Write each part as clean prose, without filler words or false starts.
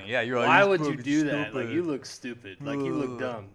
me. Yeah, you're like, why "He's would you fucking do that? stupid." Like, you look stupid. Like, you look dumb.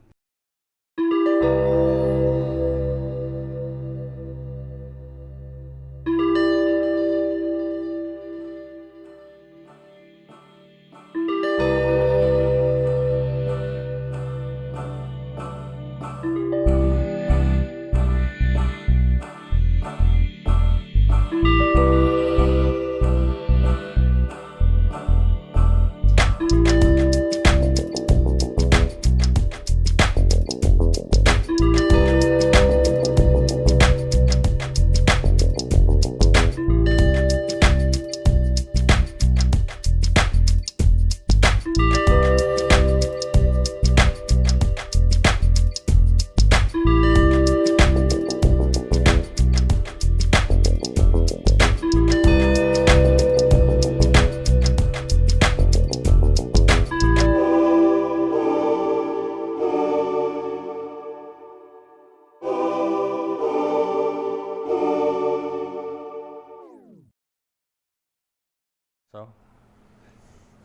So,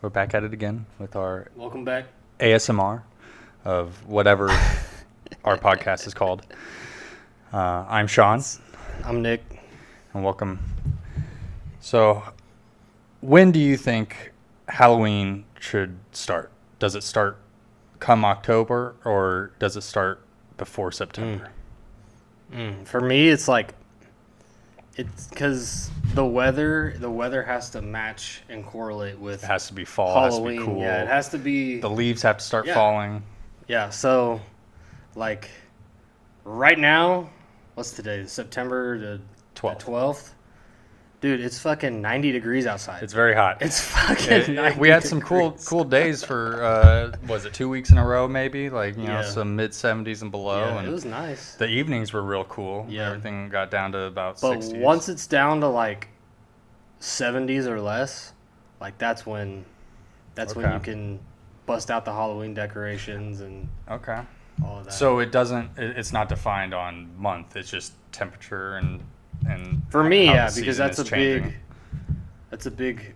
we're back at it again with our Welcome back. ASMR of whatever our podcast is called. I'm Sean, I'm Nick. and welcome. So, when do you think Halloween should start? Does it start come October, or does it start before September? For me, it's like, it's because the weather has to match and correlate with It has to be fall. Halloween. It has to be cool. Yeah, it has to be. The leaves have to start Yeah. falling. Yeah, so, like, right now, what's today? September the 12th? Dude, it's fucking 90 degrees outside. It's very hot. It's fucking 90 we had some degrees. cool days for was it 2 weeks in a row maybe, like Yeah. some mid 70s and below. Yeah, And it was nice. the evenings were real cool. Yeah. Everything got down to about But 60s. once it's down to like 70s or less, like that's when Okay. you can bust out the Halloween decorations and Okay. all of that. So it's not defined on month. It's just temperature and for me, how yeah, the because season that's is a changing. big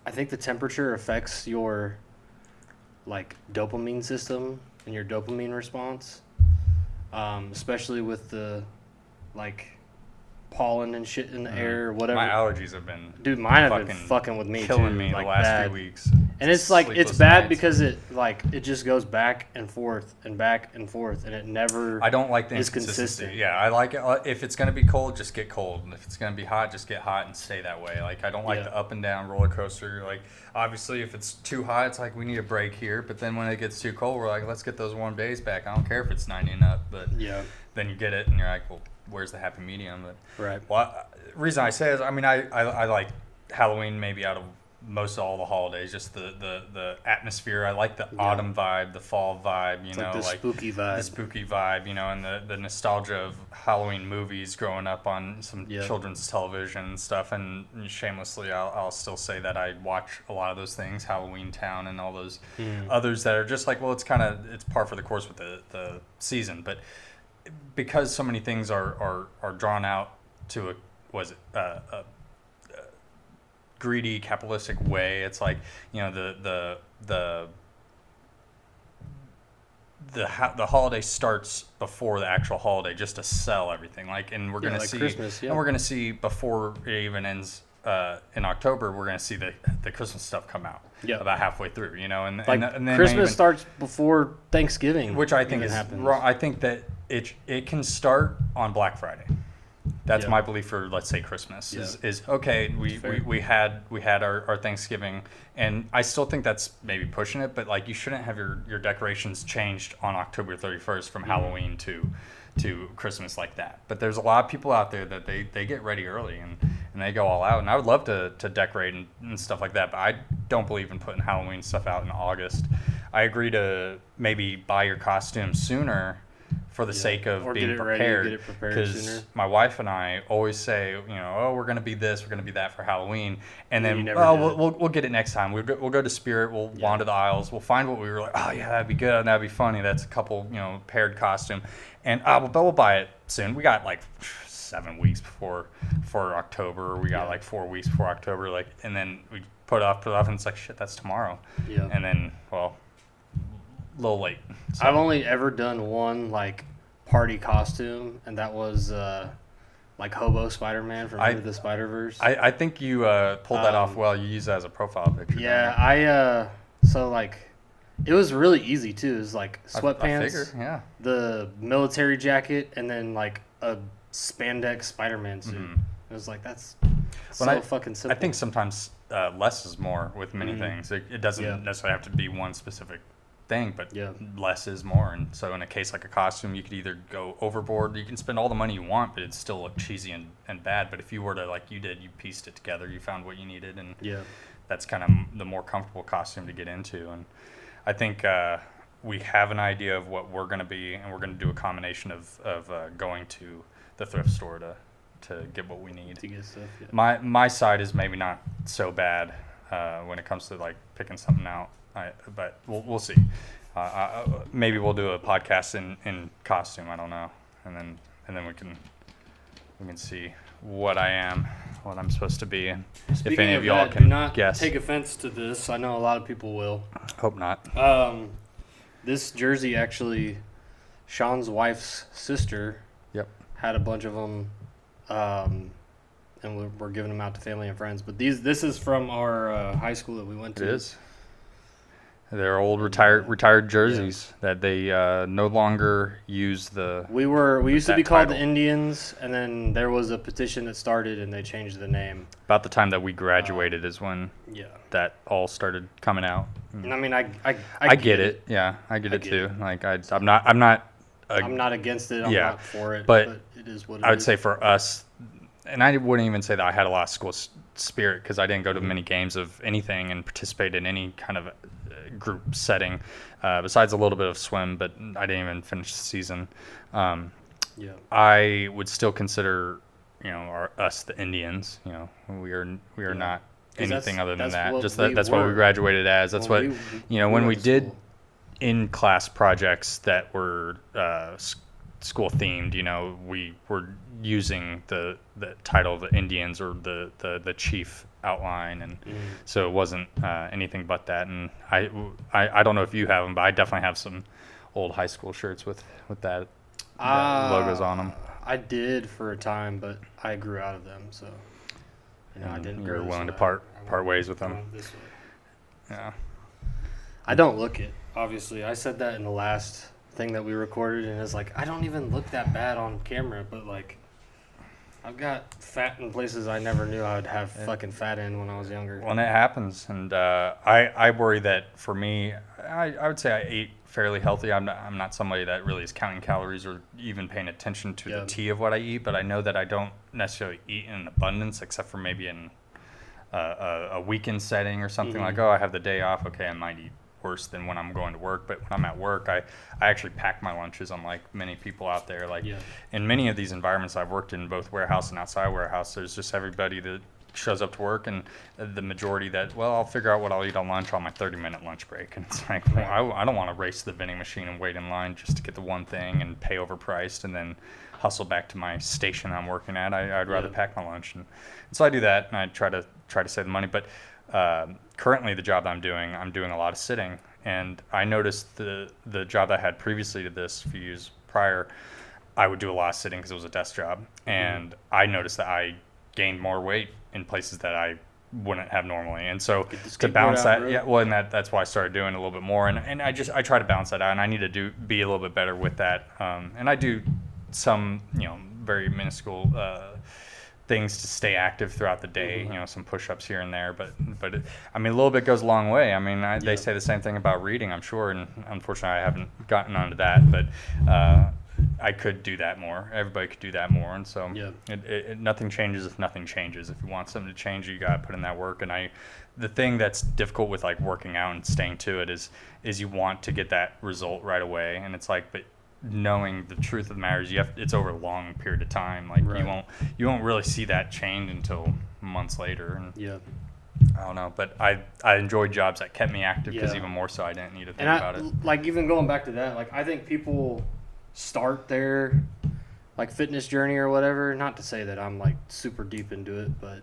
I think the temperature affects your like dopamine system and your dopamine response. Especially with the like pollen and shit in the air or whatever. My allergies have been Dude, mine have been fucking with me killing too, me like the last bad. few weeks. And it's like it's Sleepless bad nights. because it just goes back and forth and back and forth, and it never. I don't like the is inconsistency. consistent. Yeah, I like it. If it's gonna be cold, just get cold. And if it's gonna be hot, just get hot and stay that way. Like I don't like the up and down roller coaster. Like obviously, if it's too hot, it's like we need a break here. But then when it gets too cold, we're like, let's get those warm days back. I don't care if it's 90 and up, but Yeah. then you get it and you're like, well, where's the happy medium? But Right. well, reason I say is, I mean, I like Halloween maybe out of most of all the holidays, just the atmosphere. I like the autumn vibe, the fall vibe, It's like the spooky vibe. the spooky vibe, and the nostalgia of Halloween movies growing up on some children's television and stuff. And shamelessly, I'll still say that I watch a lot of those things, Halloween Town and all those others that are just like, well, it's par for the course with the season. But because so many things are drawn out to a greedy capitalistic way, it's like the holiday starts before the actual holiday just to sell everything, like, and we're gonna see Christmas, and we're gonna see before it even ends in October, we're gonna see the Christmas stuff come out about halfway through, and like and then Christmas starts before Thanksgiving, which I think is happens. wrong. I think that it can start on Black Friday. That's my belief for, let's say, Christmas is okay. We had our Thanksgiving, and I still think that's maybe pushing it, but like you shouldn't have your decorations changed on October 31st from Halloween to Christmas like that. But there's a lot of people out there that they get ready early and they go all out, and I would love to decorate and stuff like that, but I don't believe in putting Halloween stuff out in August. I agree to maybe buy your costume sooner for the sake of being prepared, because my wife and I always say, oh, we're going to be this, we're going to be that for Halloween, and then we'll get it next time. We'll go to Spirit, we'll wander the aisles, we'll find what we were like, oh yeah, that'd be good, that'd be funny, that's a couple paired costume, and we'll buy it soon. We got like 7 weeks before October, we got like 4 weeks before October, like, and then put off, and it's like, shit, that's tomorrow. Yeah. And then, well, a little late. So. I've only ever done one like party costume, and that was like Hobo Spider-Man from Into the Spider-Verse. I think you pulled that off well. You used that as a profile picture. Yeah, so like it was really easy too. It was like sweatpants, I figure, yeah, the military jacket, and then like a spandex Spider-Man suit. Mm-hmm. It was like that's fucking I simple. think sometimes less is more with many things. It doesn't necessarily have to be one specific thing, but less is more. And so in a case like a costume, you could either go overboard, you can spend all the money you want, but it'd still look cheesy and bad. But if you were to, like you did, you pieced it together, you found what you needed, and that's kind of the more comfortable costume to get into. And I think we have an idea of what we're going to be, and we're going to do a combination of going to the thrift store to get what we need. To get stuff, My side is maybe not so bad when it comes to like picking something out. But we'll see. Maybe we'll do a podcast in costume. I don't know, and then we can see what I'm supposed to be, and if any of y'all can do not guess. take offense to this. I know a lot of people will. Hope not. This jersey actually, Sean's wife's sister. Yep. Had a bunch of them, and we're giving them out to family and friends. But this is from our high school that we went to. It is. They're old retired jerseys that they no longer use the. We used to be called the Indians, and then there was a petition that started, and they changed the name. About the time that we graduated is when that all started coming out. And I mean, I get it. Yeah, I get it too. Like I'm not against it. I'm not for it. But it is what it is. I would say for us, and I wouldn't even say that I had a lot of school spirit because I didn't go to many games of anything and participate in any kind of group setting, besides a little bit of swim, but I didn't even finish the season. I would still consider, us the Indians. We are not anything other than that. Just that's what we graduated as. That's what when we did in class projects that were school themed. We were using the title of the Indians or the chief outline, and so it wasn't anything but that. And I don't know if you have them, but I definitely have some old high school shirts with that logos on them. I did for a time, but I grew out of them, so I didn't. You're willing to part ways with them. Yeah. I don't look it. Obviously, I said that in the last thing that we recorded, and it's like I don't even look that bad on camera, but like I've got fat in places I never knew I would have fucking fat in when I was younger. Well, and it happens, and I worry that for me, I would say I ate fairly healthy. I'm not somebody that really is counting calories or even paying attention to the T of what I eat, but I know that I don't necessarily eat in abundance, except for maybe in a weekend setting or something like, I have the day off, okay, I might eat worse than when I'm going to work. But when I'm at work, I actually pack my lunches, unlike many people out there. In many of these environments I've worked in, both warehouse and outside warehouse, there's just everybody that shows up to work, and the majority that, I'll figure out what I'll eat on lunch on my 30-minute lunch break. And it's like, I don't want to race to the vending machine and wait in line just to get the one thing and pay overpriced and then hustle back to my station I'm working at. I'd rather pack my lunch, and so I do that, and I try to save the money. But currently the job I'm doing a lot of sitting, and I noticed the job I had previously to this, a few years prior, I would do a lot of sitting because it was a desk job, and I noticed that I gained more weight in places that I wouldn't have normally, and so to balance that, and that's why I started doing a little bit more, and I try to balance that out, and I need to be a little bit better with that, and I do some very minuscule things to stay active throughout the day, some push-ups here and there, but a little bit goes a long way. They say the same thing about reading, I'm sure, and unfortunately I haven't gotten onto that, but I could do that more. Everybody could do that more, and so nothing changes if nothing changes. If you want something to change, you gotta put in that work. And the thing that's difficult with like working out and staying to it is you want to get that result right away, and it's like, but knowing the truth of the matter is it's over a long period of time. Like you won't really see that change until months later. And I don't know, but I enjoyed jobs that kept me active because even more so I didn't need to think about it. Like even going back to that, like I think people start their like fitness journey or whatever. Not to say that I'm like super deep into it, but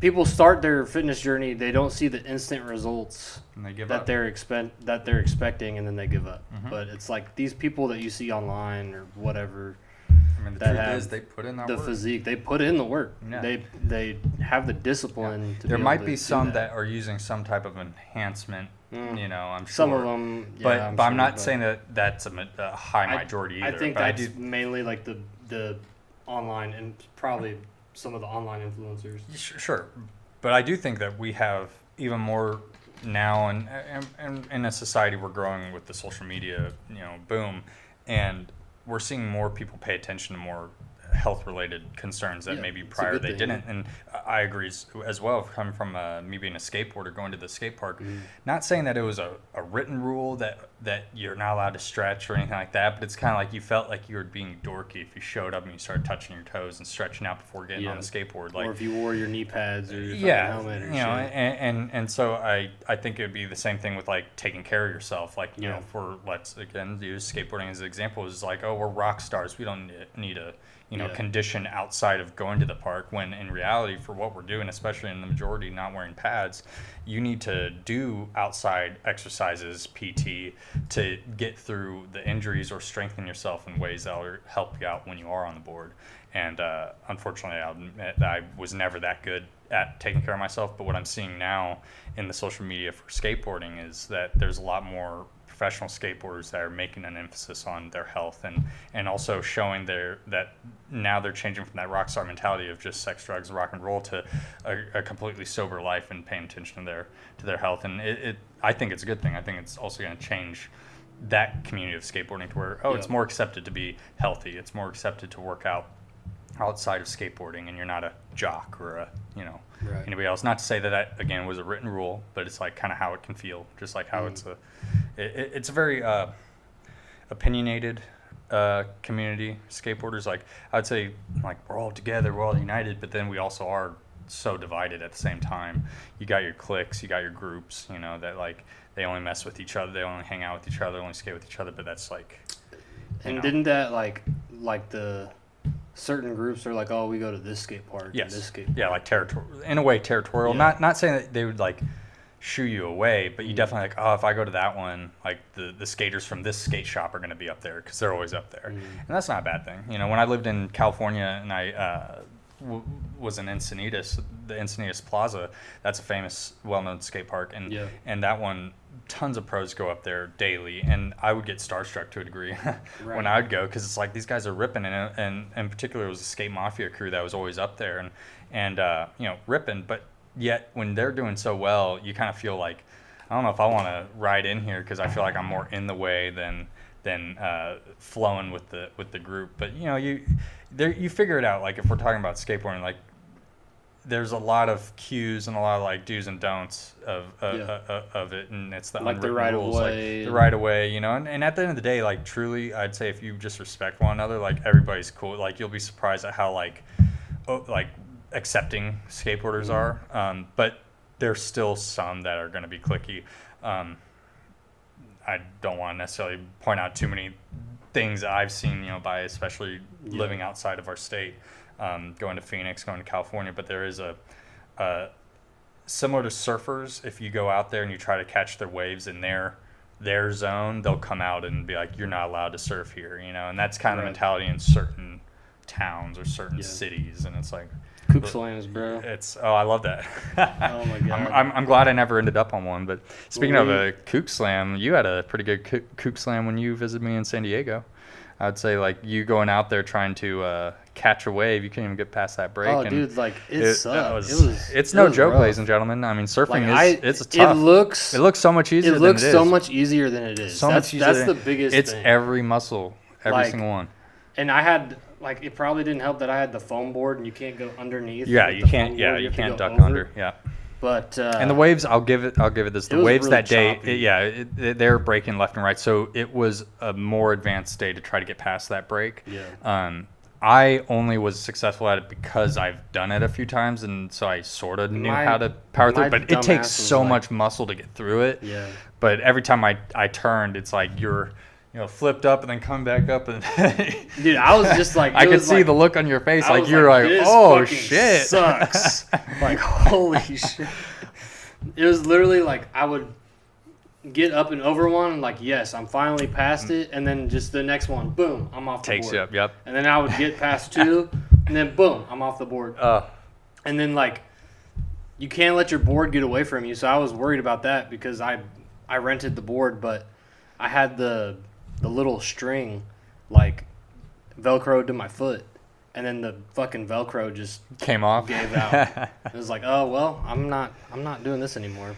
people start their fitness journey, they don't see the instant results And they give that up. they're expecting, and then they give up. Mhm. But it's like these people that you see online or whatever, I mean, the that truth have is they put in that the work. physique, they put in the work. Yeah. They have the discipline to There be might able to be do some that are using some type of enhancement. Mm. I'm sure. Some of them, yeah, but I'm sure, not but saying that that's a high majority I either. think but that's mainly like the online and probably some of the online influencers. Sure, but I do think that we have even more now, and in a society we're growing with the social media, boom, and we're seeing more people pay attention to more health-related concerns that Yeah, maybe it's a prior good they thing. didn't. And I agree as well. Coming from me being a skateboarder, going to the skate park, not saying that it was a written rule that you're not allowed to stretch or anything like that, but it's kind of like you felt like you were being dorky if you showed up and you started touching your toes and stretching out before getting on the skateboard. Or if you wore your knee pads or your Yeah, helmet or shit. and so I think it would be the same thing with like taking care of yourself. Like Yeah. for let's again use skateboarding as an example, is like, oh, we're rock stars, we don't need a condition outside of going to the park. When in reality, for what we're doing, especially in the majority not wearing pads, you need to do outside exercises, PT, to get through the injuries or strengthen yourself in ways that will help you out when you are on the board. And unfortunately, I'll admit that I was never that good at taking care of myself. But what I'm seeing now in the social media for skateboarding is that there's a lot more professional skateboarders that are making an emphasis on their health and also showing that now they're changing from that rock star mentality of just sex, drugs, rock and roll to a completely sober life and paying attention to their health. And I think it's a good thing. I think it's also going to change that community of skateboarding to where it's more accepted to be healthy. It's more accepted to work out outside of skateboarding, and you're not a jock or a anybody else. Not to say that again was a written rule, but it's like kind of how it can feel, just like how it's a very opinionated community. Skateboarders, like I would say, like we're all together, we're all united, but then we also are so divided at the same time. You got your cliques, you got your groups, that like they only mess with each other, they only hang out with each other, only skate with each other, but that's like didn't that like the certain groups are like, oh, we go to this skate park. Yes. And this skate park. Yeah, like territorial. In a way, territorial. Yeah. Not saying that they would like shoo you away, but you definitely like, oh, if I go to that one, like the skaters from this skate shop are going to be up there because they're always up there, and that's not a bad thing. When I lived in California and I was in Encinitas, the Encinitas Plaza, that's a famous, well-known skate park, and that one, tons of pros go up there daily, and I would get starstruck to a degree when I would go, because it's like these guys are ripping, and in particular it was a skate mafia crew that was always up there and ripping, but yet when they're doing so well, you kind of feel like, I don't know if I want to ride in here because I feel like I'm more in the way than flowing with the group. But you figure it out. Like if we're talking about skateboarding, like there's a lot of cues and a lot of like do's and don'ts of it, and it's the like unwritten the right rules, of way, like the right of way, and at the end of the day, like truly, I'd say if you just respect one another, like everybody's cool. Like you'll be surprised at how like accepting skateboarders are, but there's still some that are going to be cliquey. I don't want to necessarily point out too many things that I've seen, by especially living outside of our state, going to Phoenix, going to California. But there is a similar to surfers. If you go out there and you try to catch their waves in their zone, they'll come out and be like, "You're not allowed to surf here," and that's kind of the mentality in certain towns or certain cities, and it's like. Kook slams, bro. I love that. Oh my god. I'm glad I never ended up on one. But speaking of a kook slam, you had a pretty good kook slam when you visited me in San Diego. I'd say like you going out there trying to catch a wave, you can't even get past that break. Oh, and dude, like it sucked. It's no joke, rough. ladies and gentlemen. I mean, surfing it's tough. It looks so much easier. It looks so much easier than it is. That's the biggest thing. It's every muscle, every single one. And I had it probably didn't help that I had the foam board and you can't go underneath. Yeah, you can't. Yeah, you can't duck under. Yeah. But and the waves, I'll give it this. The waves really that day, they're breaking left and right. So it was a more advanced day to try to get past that break. Yeah. I only was successful at it because I've done it a few times, and so I sort of knew how to power through it. But it takes so much muscle to get through it. Yeah. But every time I turned, it's like you're flipped up and then come back up and dude, I was just like, I could see the look on your face, I like was you're like, this oh fucking shit, sucks. Like, holy shit. It was literally like I would get up and over one, and like, yes, I'm finally past it, and then just the next one, boom, I'm off the board. Takes you up, yep. And then I would get past 2, and then boom, I'm off the board. And then like, you can't let your board get away from you, so I was worried about that because I rented the board, but I had the little string like velcroed to my foot, and then the fucking velcro just came off, gave out. It was like, oh well, I'm not doing this anymore.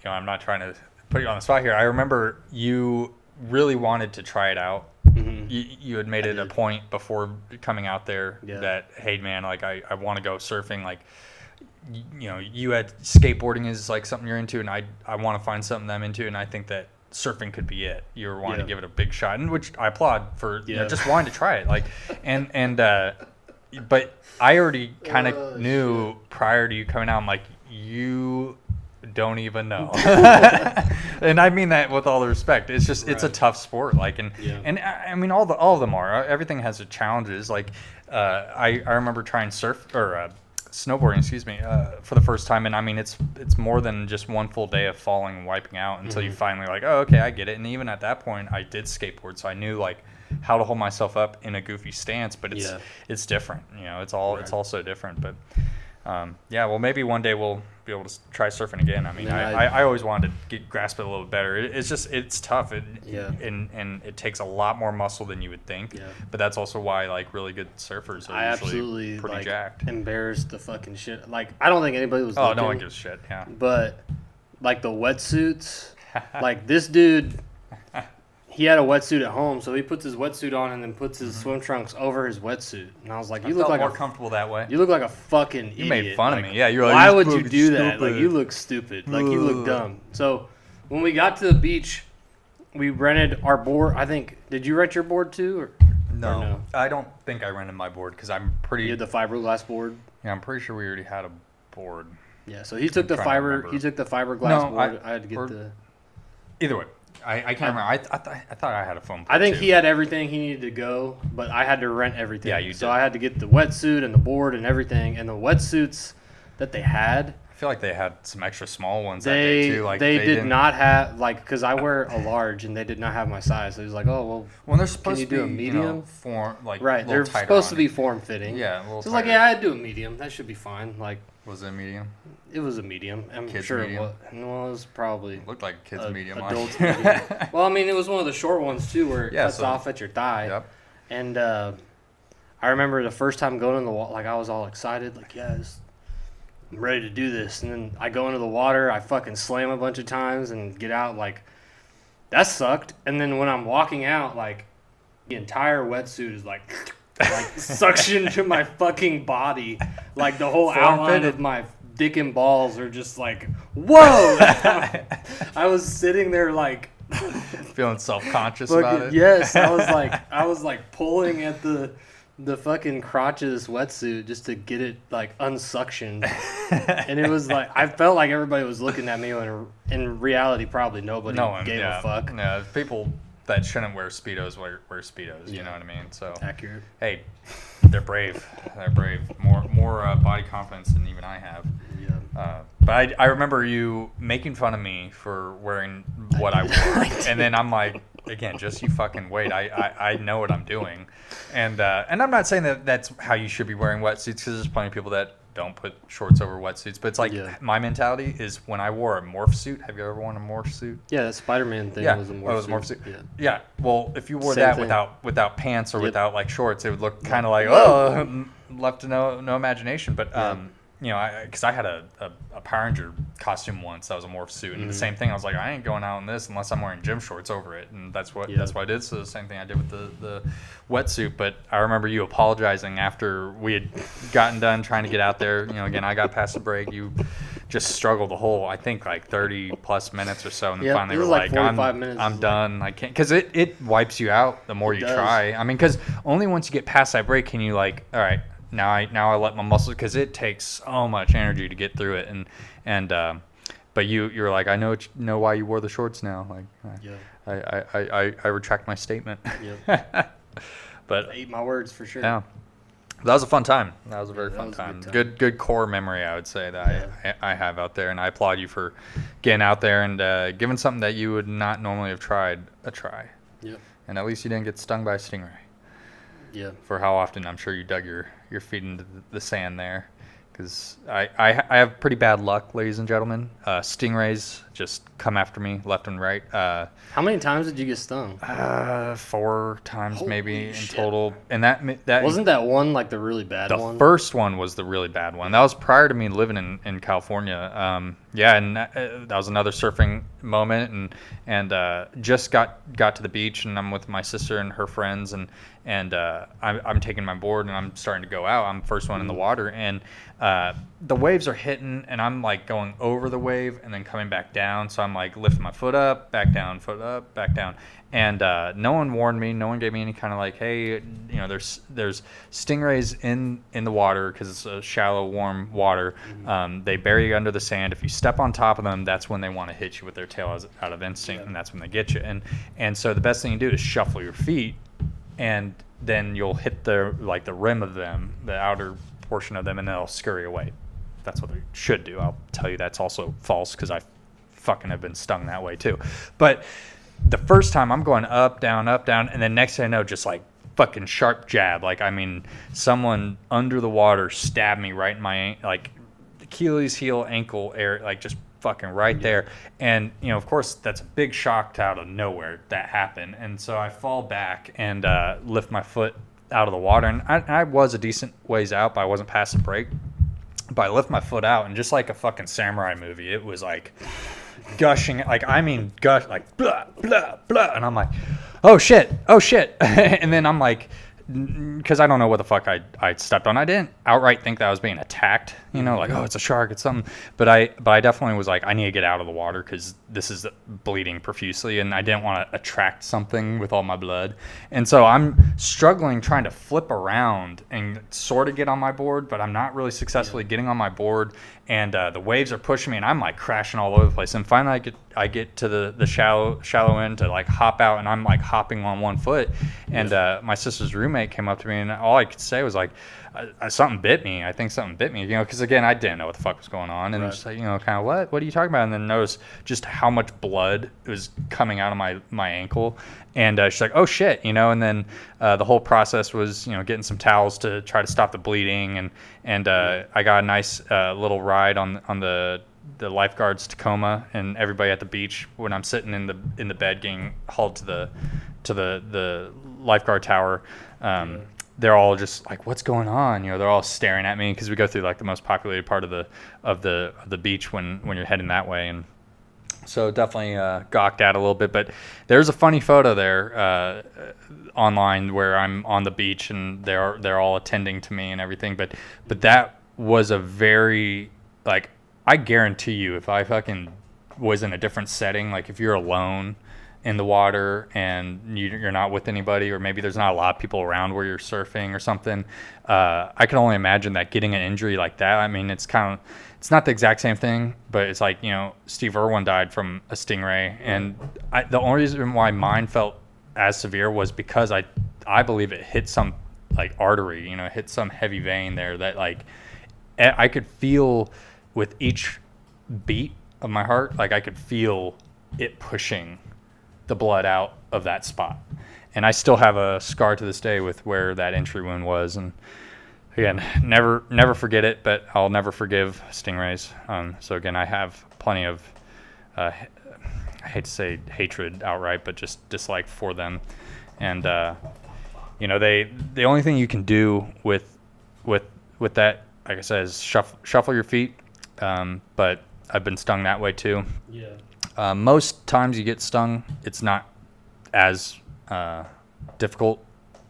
I'm not trying to put you on the spot here. I remember you really wanted to try it out. Mm-hmm. You had made it a point before coming out there that, hey man, like I want to go surfing. Like, you had skateboarding is like something you're into, and I want to find something I'm into, and I think that surfing could be it. You were wanting to give it a big shot, and which I applaud for just wanting to try it. Like, but I already kind of knew prior to you coming out. I'm like, you don't even know. And I mean that with all the respect. It's just it's a tough sport. Like, and I mean all of them are. Everything has its challenges. Like, I remember trying snowboarding, for the first time, and I mean it's more than just one full day of falling and wiping out until you finally like, oh, okay, I get it. And even at that point, I did skateboard, so I knew like how to hold myself up in a goofy stance. But it's different, it's all so different. But well, maybe one day we'll be able to try surfing again. I mean, I always wanted to grasp it a little bit better. It's tough, and it takes a lot more muscle than you would think. Yeah. But that's also why like really good surfers are usually pretty jacked. Embarrassed the fucking shit. Like, I don't think anybody was. Oh, no one gives a shit. Yeah. But like the wetsuits, like this dude. He had a wetsuit at home, so he puts his wetsuit on and then puts his swim trunks over his wetsuit. And I was like, "You look like more comfortable that way." You look like a fucking idiot. You made fun of me. Yeah, you're like, why would you do that? Like, you look stupid. Like, you look dumb. So when we got to the beach, we rented our board. I think. Did you rent your board too? Or no? I don't think I rented my board because I'm pretty. You had the fiberglass board. Yeah, I'm pretty sure we already had a board. Yeah, so he took the fiberglass board. I had to get the. Either way. I can't remember. I thought I had a foam board. I think he had everything he needed to go, but I had to rent everything. Yeah, you did. So I had to get the wetsuit and the board and everything. And the wetsuits that they had, I feel like they had some extra small ones that day too. Like they did not have because I wear a large and they did not have my size. So he was like, oh well. When they're supposed to be do a medium, form like right? They're supposed to be form fitting. Yeah, so it's like, yeah, I'd do a medium. That should be fine. Like, was it a medium? It was a medium. I'm kids sure medium? it was. Well, it was probably. It looked like a kid's medium. Adult medium. Well, I mean, it was one of the short ones too, where it cuts off at your thigh. Yep. And I remember the first time going in the water, like I was all excited, like, I'm ready to do this. And then I go into the water, I fucking slam a bunch of times and get out, like, that sucked. And then when I'm walking out, like, the entire wetsuit is like suction to my fucking body. Like, the whole outline of my dick and balls are just like, whoa! I was sitting there like feeling self-conscious about it. Yes, I was like pulling at the fucking crotch of this wetsuit just to get it like unsuctioned. And it was like, I felt like everybody was looking at me when in reality probably nobody gave a fuck. Yeah, people that shouldn't wear Speedos wear Speedos, you know what I mean? So accurate. Hey, they're brave. They're brave. More body confidence than even I have. Yeah. But I remember you making fun of me for wearing what I wore, and then I'm like, again, just you fucking wait. I know what I'm doing, and I'm not saying that that's how you should be wearing wetsuits because there's plenty of people that don't put shorts over wetsuits. But it's like my mentality is when I wore a morph suit. Have you ever worn a morph suit? Yeah, that Spider-Man thing was a morph suit. Oh, it was a morph suit. Yeah. Well, if you wore that without pants or without like shorts, it would look kind of like left to no imagination. But because I had a Power Ranger costume once that was a morph suit, and the same thing. I was like, I ain't going out in this unless I'm wearing gym shorts over it, and that's what I did. So the same thing I did with the wetsuit. But I remember you apologizing after we had gotten done trying to get out there. Again, I got past the break. You just struggled the whole, I think, like 30 plus minutes or so, and then finally were like, I'm done. I can't, because it wipes you out the more you try. I mean, because only once you get past that break can you like, all right. Now I let my muscles, because it takes so much energy to get through it, But you're like, I know why you wore the shorts now. Like, I retract my statement. Yep. But I ate my words for sure. yeah, that was a fun time. That was a very fun was a time. good time. Good core memory, I would say, that I have out there, and I applaud you for getting out there and giving something that you would not normally have tried a try. Yep. And at least you didn't get stung by a stingray. Yeah. For how often I'm sure you dug your feet into the sand there. Because I have pretty bad luck, ladies and gentlemen. Stingrays just come after me left and right. How many times did you get stung? 4 times Holy maybe shit. in total. And that Wasn't that one like the really bad one? The first one was the really bad one. That was prior to me living in California. And that was another surfing moment, and just got to the beach, and I'm with my sister and her friends, and I'm taking my board and I'm starting to go out. I'm the first one in the water, and the waves are hitting, and I'm like going over the wave and then coming back down. So I'm like lifting my foot up, back down, foot up, back down. And no one warned me. No one gave me any kind of like, hey, there's stingrays in the water because it's a shallow, warm water. They bury you under the sand. If you step on top of them, that's when they want to hit you with their tail out of instinct, and that's when they get you. And so the best thing you do is shuffle your feet, and then you'll hit the rim of them, the outer portion of them, and they'll scurry away. That's what they should do. I'll tell you that's also false because I fucking have been stung that way too. But the first time I'm going up, down, and then next thing I know, just like fucking sharp jab. Like, I mean, someone under the water stabbed me right in my, like, Achilles heel, ankle area, like just fucking right there. And, of course, that's a big shock out of nowhere that happened. And so I fall back and lift my foot out of the water. And I was a decent ways out, but I wasn't past the break. But I lift my foot out, and just like a fucking samurai movie, it was like gushing, like, I mean, like, blah, blah, blah. And I'm like, oh, shit. And then I'm like, because I don't know what the fuck I stepped on. I didn't outright think that I was being attacked, like, oh, it's a shark, it's something. But I definitely was like, I need to get out of the water because this is bleeding profusely, and I didn't want to attract something with all my blood. And so I'm struggling trying to flip around and sort of get on my board, but I'm not really successfully getting on my board. And the waves are pushing me, and I'm like crashing all over the place. And finally, I get to the shallow end to like hop out, and I'm like hopping on one foot. And my sister's roommate came up to me, and all I could say was like, something bit me. I think something bit me, because again, I didn't know what the fuck was going on, and just like, kind of what are you talking about? And then notice just how much blood was coming out of my ankle, and she's like, oh shit, and then the whole process was getting some towels to try to stop the bleeding, and I got a nice little ride on the lifeguard's Tacoma, and everybody at the beach when I'm sitting in the bed getting hauled to the lifeguard tower. They're all just like, what's going on? They're all staring at me because we go through like the most populated part of the beach when you're heading that way. And so definitely gawked at a little bit. But there's a funny photo there online where I'm on the beach and they're all attending to me and everything. But that was a very, like, I guarantee you if I fucking was in a different setting, like if you're alone in the water and you're not with anybody, or maybe there's not a lot of people around where you're surfing or something, I can only imagine that getting an injury like that. I mean, it's not the exact same thing, but it's like, Steve Irwin died from a stingray, and the only reason why mine felt as severe was because I believe it hit some like artery, hit some heavy vein there that like I could feel with each beat of my heart, like I could feel it pushing the blood out of that spot. And I still have a scar to this day with where that entry wound was. And again, never forget it, but I'll never forgive stingrays. So again, I have plenty of, I hate to say hatred outright, but just dislike for them. And, the only thing you can do with that, like I said, is shuffle your feet. But I've been stung that way too. Yeah. Most times you get stung, it's not as difficult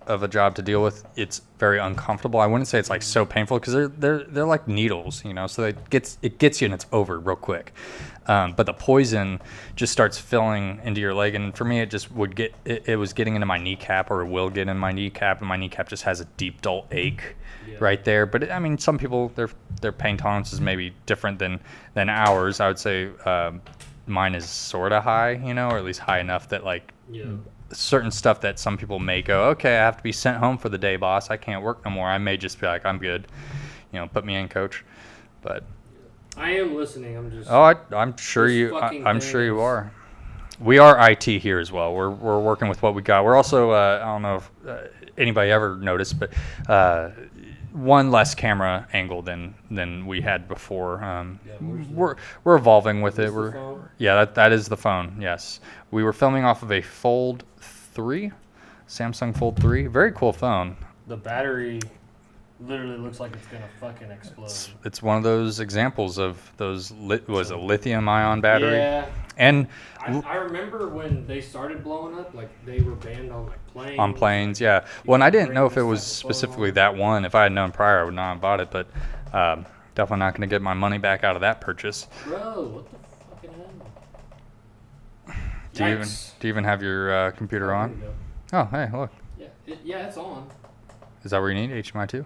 of a job to deal with. It's very uncomfortable. I wouldn't say it's like so painful because they're like needles, so it gets you and it's over real quick. But the poison just starts filling into your leg, and for me, it just would get it was getting into my kneecap, or it will get in my kneecap, and my kneecap just has a deep, dull ache right there. But I mean, some people their pain tolerance is maybe different than ours. I would say mine is sort of high, or at least high enough that like certain stuff that some people may go, okay, I have to be sent home for the day, boss. I can't work no more. I may just be like, I'm good, put me in, coach. But I am listening. I'm just. Oh, I'm sure you. I'm sure you are. We are IT here as well. We're working with what we got. We're also I don't know if anybody ever noticed, but one less camera angle than we had before. We're evolving with it. That is the phone. Yes, we were filming off of a Fold 3, Samsung Fold 3. Very cool phone. The battery literally looks like it's gonna fucking explode. It's one of those examples of those was a lithium-ion battery. Yeah. And I remember when they started blowing up, like they were banned on like planes. On planes, yeah. Well, and I didn't know if it was specifically that one. If I had known prior, I would not have bought it. But definitely not going to get my money back out of that purchase. Bro, what the fucking hell? Do you even have your computer on? Oh, hey, look. Yeah, it's on. Is that where you need HDMI 2?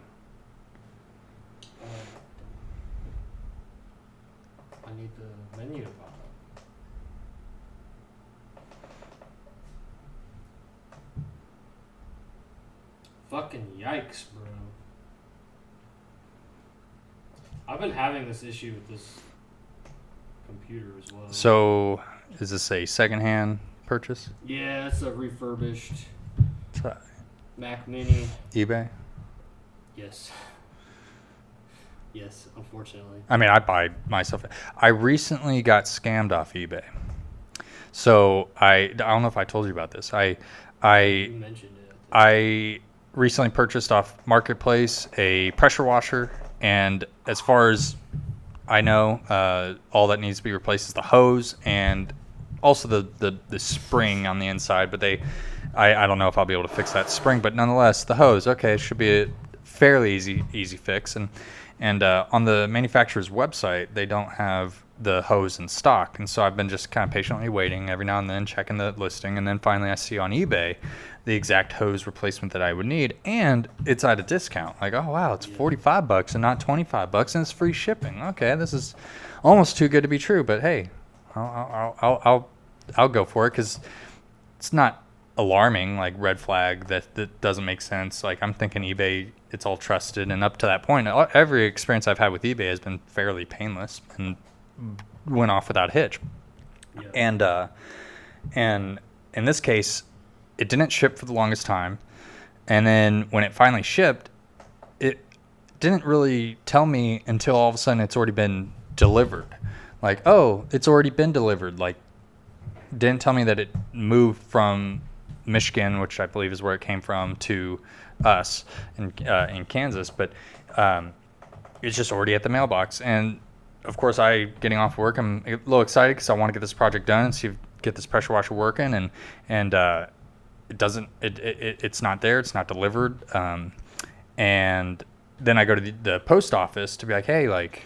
I need the menu to pop up. Fucking yikes, bro. I've been having this issue with this computer as well. So, is this a secondhand purchase? Yeah, it's a refurbished What's that? Mac Mini. eBay? Yes. Yes, unfortunately. I mean, I buy myself. I recently got scammed off eBay. So I don't know if I told you about this. You mentioned it. I recently purchased off Marketplace a pressure washer, and as far as I know, all that needs to be replaced is the hose and also the spring on the inside. But I don't know if I'll be able to fix that spring, but nonetheless, the hose, okay, it should be a fairly easy fix. And on the manufacturer's website, they don't have the hose in stock. And so I've been just kind of patiently waiting every now and then, checking the listing. And then finally I see on eBay the exact hose replacement that I would need. And it's at a discount. Like, oh, wow, it's $45 and not $25. And it's free shipping. Okay, this is almost too good to be true. But, hey, I'll go for it because it's not alarming, like red flag that doesn't make sense. Like, I'm thinking eBay, it's all trusted, and up to that point every experience I've had with eBay has been fairly painless and went off without a hitch. And in this case, it didn't ship for the longest time, and then when it finally shipped, it didn't really tell me until all of a sudden it's already been delivered. Like, oh, it's already been delivered. Like, didn't tell me that it moved from Michigan, which I believe is where it came from, to us in Kansas, but it's just already at the mailbox. And of course, getting off work, I'm a little excited because I want to get this project done and get this pressure washer working, and it's not there, it's not delivered, and then I go to the post office to be like, hey, like,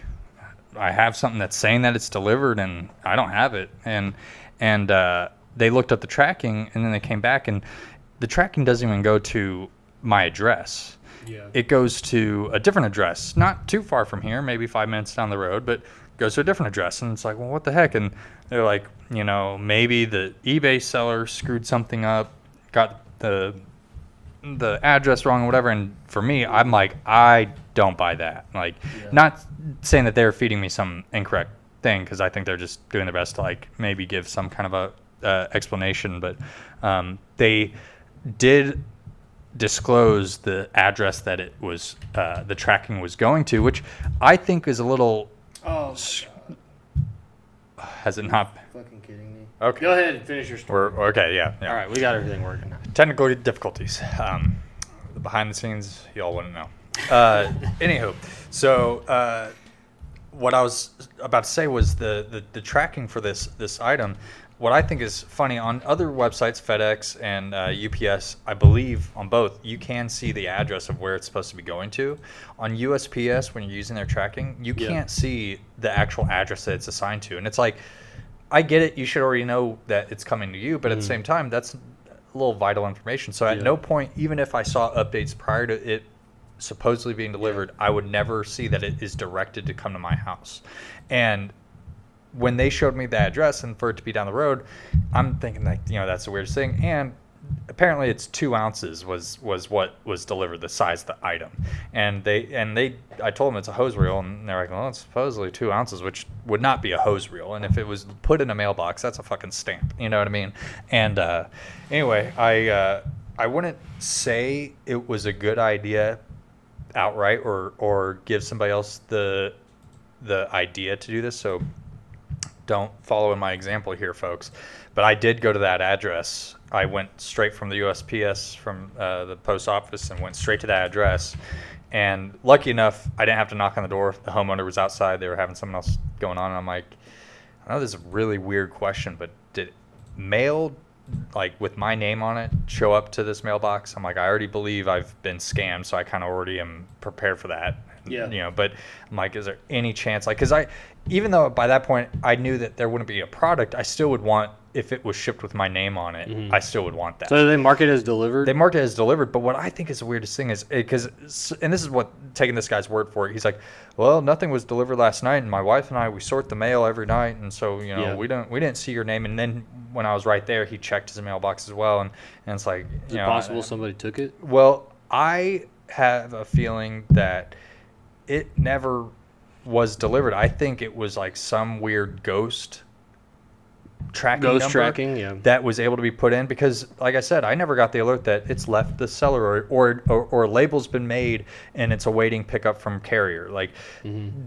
I have something that's saying that it's delivered and I don't have it, and they looked up the tracking, and then they came back, and the tracking doesn't even go to my address. Yeah. It goes to a different address, not too far from here, maybe 5 minutes down the road, but goes to a different address. And it's like, well, what the heck? And they're like, maybe the eBay seller screwed something up, got the address wrong or whatever. And for me, I'm like, I don't buy that. Like, not saying that they're feeding me some incorrect thing, because I think they're just doing their best to like maybe give some kind of a explanation, but they did disclose the address that it was the tracking was going to, which I think is a little. Oh. Has it not? Fucking kidding me. Okay. Go ahead and finish your story. Okay. Yeah. All right, we got everything working now. Technical difficulties. The behind the scenes, y'all wouldn't know. Anywho, so what I was about to say was the tracking for this item what I think is funny, on other websites, FedEx and UPS, I believe on both, you can see the address of where it's supposed to be going to. On USPS, when you're using their tracking, you can't see the actual address that it's assigned to. And it's like, I get it. You should already know that it's coming to you. But at the same time, that's a little vital information. So at no point, even if I saw updates prior to it supposedly being delivered, I would never see that it is directed to come to my house. And when they showed me the address and for it to be down the road, I'm thinking like, that's the weirdest thing. And apparently it's 2 ounces was what was delivered, the size of the item. And I told them it's a hose reel, and they're like, well, it's supposedly 2 ounces, which would not be a hose reel. And if it was put in a mailbox, that's a fucking stamp. You know what I mean? And anyway, I wouldn't say it was a good idea outright or give somebody else the idea to do this. So don't follow in my example here, folks. But I did go to that address. I went straight from the USPS, from the post office, and went straight to that address. And lucky enough, I didn't have to knock on the door. The homeowner was outside. They were having something else going on. And I'm like, I know this is a really weird question, but did mail, like with my name on it, show up to this mailbox? I'm like, I already believe I've been scammed, so I kind of already am prepared for that. Yeah. But I'm like, is there any chance? Like, because even though by that point I knew that there wouldn't be a product, I still would want, if it was shipped with my name on it, I still would want that. So they mark it as delivered? They marked it as delivered, but what I think is the weirdest thing is, because, and this is what, taking this guy's word for it, he's like, well, nothing was delivered last night, and my wife and I, we sort the mail every night, and so, we didn't see your name. And then when I was right there, he checked his mailbox as well, and it's like, is it possible somebody took it? Well, I have a feeling that it never was delivered. I think it was like some weird ghost tracking number that was able to be put in, because like I said, I never got the alert that it's left the seller or a label's been made and it's awaiting pickup from carrier. Like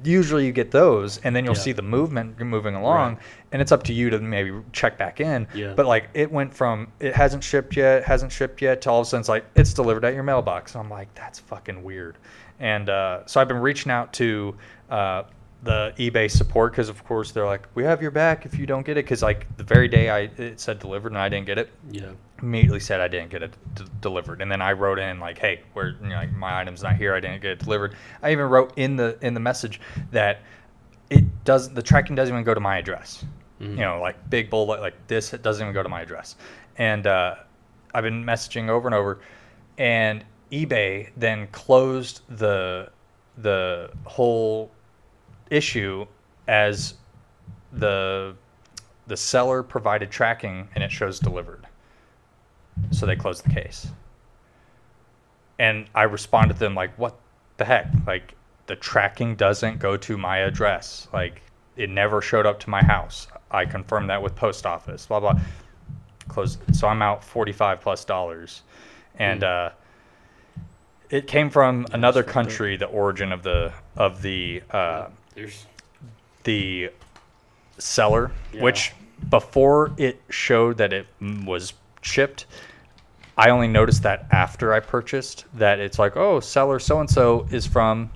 usually you get those, and then you'll see the movement moving along, and it's up to you to maybe check back in. But like it went from it hasn't shipped yet to all of a sudden it's like it's delivered at your mailbox. And I'm like, that's fucking weird. And so I've been reaching out to the eBay support, because of course they're like, we have your back if you don't get it, because like the very day it said delivered and I didn't get it, immediately said I didn't get it delivered. And then I wrote in like, hey, like my item's not here, I didn't get it delivered. I even wrote in the message that the tracking doesn't even go to my address. Like big bold like this, it doesn't even go to my address. And I've been messaging over and over, and eBay then closed the whole issue as the seller provided tracking and it shows delivered. So they closed the case. And I responded to them like, what the heck? Like, the tracking doesn't go to my address. Like, it never showed up to my house. I confirmed that with post office, blah, blah. Closed. So I'm out $45+. And it came from another country, the origin of the seller, which before it showed that it was shipped, I only noticed that after I purchased, that it's like, oh, seller so-and-so is from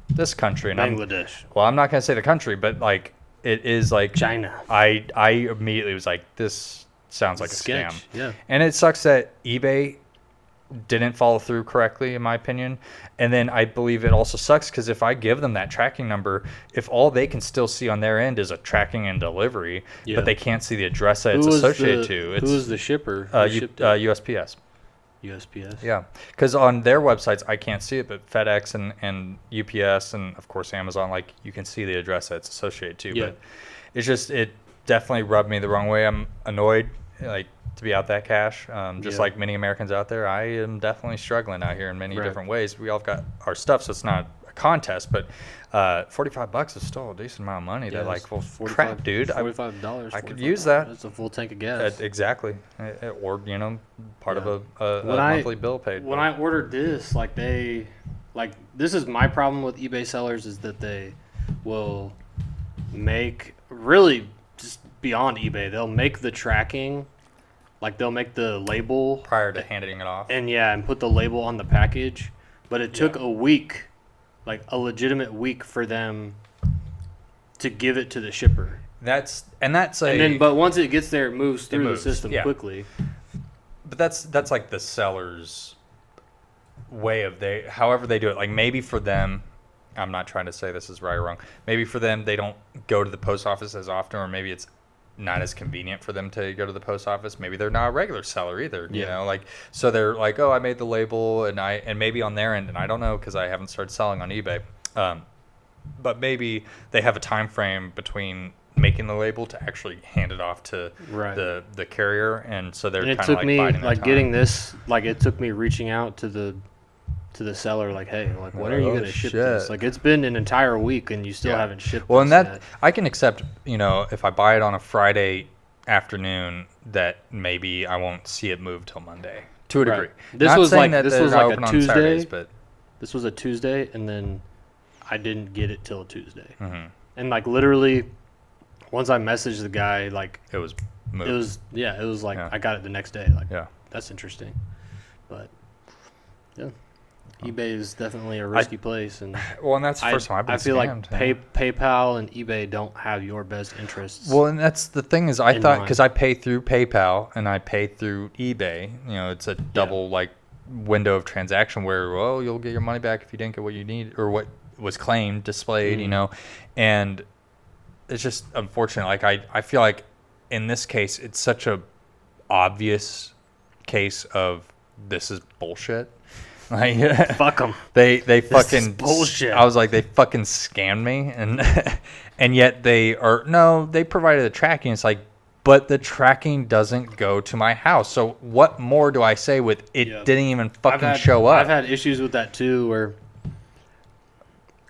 this country. And Bangladesh. I'm not going to say the country, but like it is like China. I immediately was like, this sounds like a scam. Yeah. And it sucks that eBay didn't follow through correctly, in my opinion. And then I believe it also sucks because if I give them that tracking number, if all they can still see on their end is a tracking and delivery, but they can't see the address that it's associated to. Who is the shipper? USPS. USPS? Yeah. Because on their websites, I can't see it, but FedEx and UPS and, of course, Amazon, like, you can see the address that it's associated to. But it's just, it definitely rubbed me the wrong way. I'm annoyed, like, to be out that cash. Just like many Americans out there, I am definitely struggling out here in many different ways. We all got our stuff, so it's not a contest, but $45 is still a decent amount of money. They're like, well, crap, dude. $45. I could use that. That's a full tank of gas. Exactly. Or, part of a monthly bill paid. When I ordered this, this is my problem with eBay sellers, is that they will make, really just beyond eBay, they'll make the tracking, like they'll make the label prior to handing it off, and put the label on the package. But it took a week, like a legitimate week, for them to give it to the shipper. That's but once it gets there, it moves through the system quickly. But that's like the seller's way of however they do it. Like maybe for them, I'm not trying to say this is right or wrong. Maybe for them, they don't go to the post office as often, or maybe it's not as convenient for them to go to the post office. Maybe they're not a regular seller either, you know, like, so they're like, oh, I made the label and maybe on their end, and I don't know, cause I haven't started selling on eBay. But maybe they have a time frame between making the label to actually hand it off to the carrier. And so they're kind of like biding their time. Getting this, like it took me reaching out to the seller, like, hey, like, when are you going to ship this? Like, it's been an entire week and you still haven't shipped this yet. That I can accept, you know, if I buy it on a Friday afternoon, that maybe I won't see it move till Monday to a degree. This was like a Tuesday, Saturdays, but this was a Tuesday, and then I didn't get it till Tuesday. Mm-hmm. And like literally, once I messaged the guy, like it was moved. It was like I got it the next day. Like, that's interesting, but yeah. eBay is definitely a risky place, and that's the first time I've been scammed. I feel like PayPal and eBay don't have your best interests. Well, and that's the thing is, I thought because I pay through PayPal and I pay through eBay, you know, it's a double like window of transaction where you'll get your money back if you didn't get what you need or what was claimed, displayed, you know, and it's just unfortunate. Like I feel like in this case, it's such a obvious case of this is bullshit. Like, fuck them. They fucking bullshit. I was like, they fucking scammed me, and yet they provided the tracking. It's like, but the tracking doesn't go to my house. So what more do I say with it? Didn't even fucking show up. I've had issues with that too, where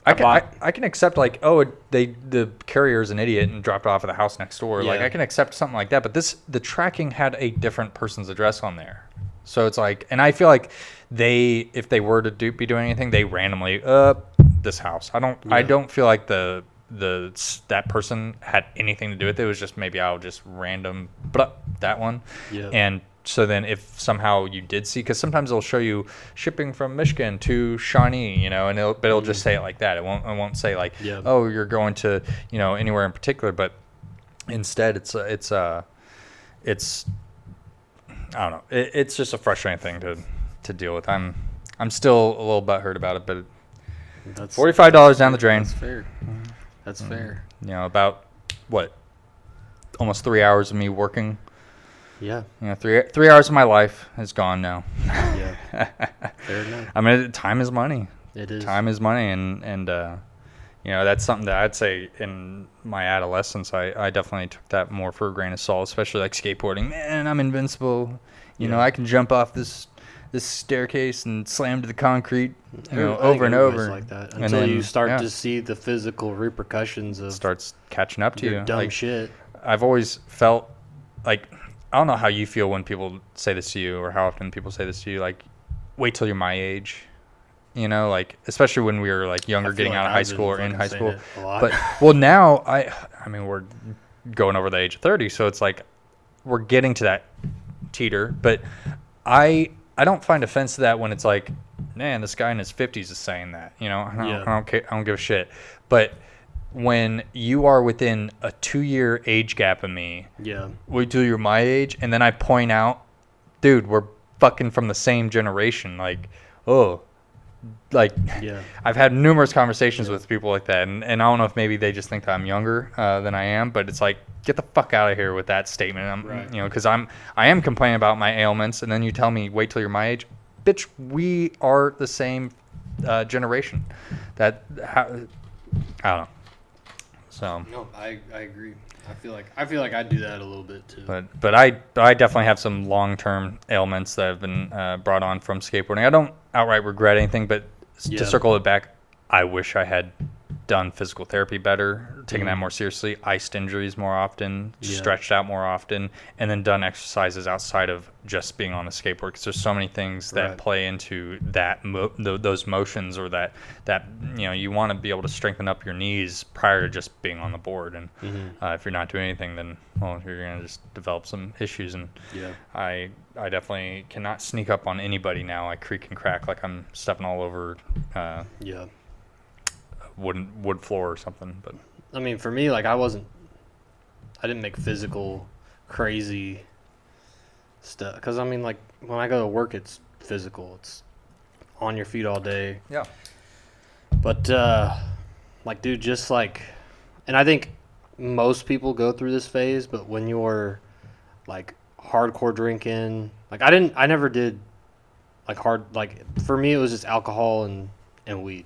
I can accept like, the carrier's an idiot and dropped it off at the house next door. Like I can accept something like that, but the tracking had a different person's address on there. So it's like, and I feel like if they were to be doing anything, they randomly this house. I don't feel like that person had anything to do with it. It was just maybe I'll just random that one. Yeah. And so then if somehow you did see, because sometimes they'll show you shipping from Michigan to Shawnee, you know, and it'll just say it like that. It won't say like, oh, you're going to, you know, anywhere in particular, but instead it's I don't know. It's just a frustrating thing to deal with. I'm still a little butthurt about it, but that's $45 down the drain. That's fair. That's fair. You know, about almost 3 hours of me working. Yeah. You know, 3 hours of my life is gone now. Yeah. Fair enough. I mean, time is money. It is. Time is money, and you know, that's something that I'd say in my adolescence, I definitely took that more for a grain of salt, especially like skateboarding. Man, I'm invincible. You know, I can jump off this staircase and slam to the concrete, you know, over and over. Like that until then, you start to see the physical repercussions of starts catching up to you. Dumb like, shit. I've always felt like, I don't know how you feel when people say this to you, or how often people say this to you. Like, wait till you're my age. You know, like, especially when we were like younger, getting out of high school or in high school. But now I mean, we're going over the age of 30, so it's like we're getting to that teeter. But I don't find offense to that when it's like, man, this guy in his 50s is saying that. You know, I don't care, I don't give a shit. But when you are within a 2-year age gap of me, wait till you're my age, and then I point out, dude, we're fucking from the same generation. Like, I've had numerous conversations with people like that, and I don't know if maybe they just think that I'm younger than I am, but it's like, get the fuck out of here with that statement. You know, because I am complaining about my ailments, and then you tell me wait till you're my age, bitch. We are the same generation. I don't know. So no, I agree. I feel like I do that a little bit too. But I definitely have some long-term ailments that have been brought on from skateboarding. I don't outright regret anything, but to circle it back, I wish I had done physical therapy better, taken that more seriously, iced injuries more often, stretched out more often, and then done exercises outside of just being on the skateboard, because there's so many things that play into that those motions, or that you know, you want to be able to strengthen up your knees prior to just being on the board, and if you're not doing anything, then you're going to just develop some issues. And I definitely cannot sneak up on anybody now. I creak and crack like I'm stepping all over wood floor or something. But I mean, for me, like, I wasn't didn't make physical crazy stuff. Because I mean, like when I go to work, it's physical. It's on your feet all day. Yeah. But like, dude, just like, and I think most people go through this phase. But when you're like hardcore drinking, like I never did like like for me it was just alcohol and weed.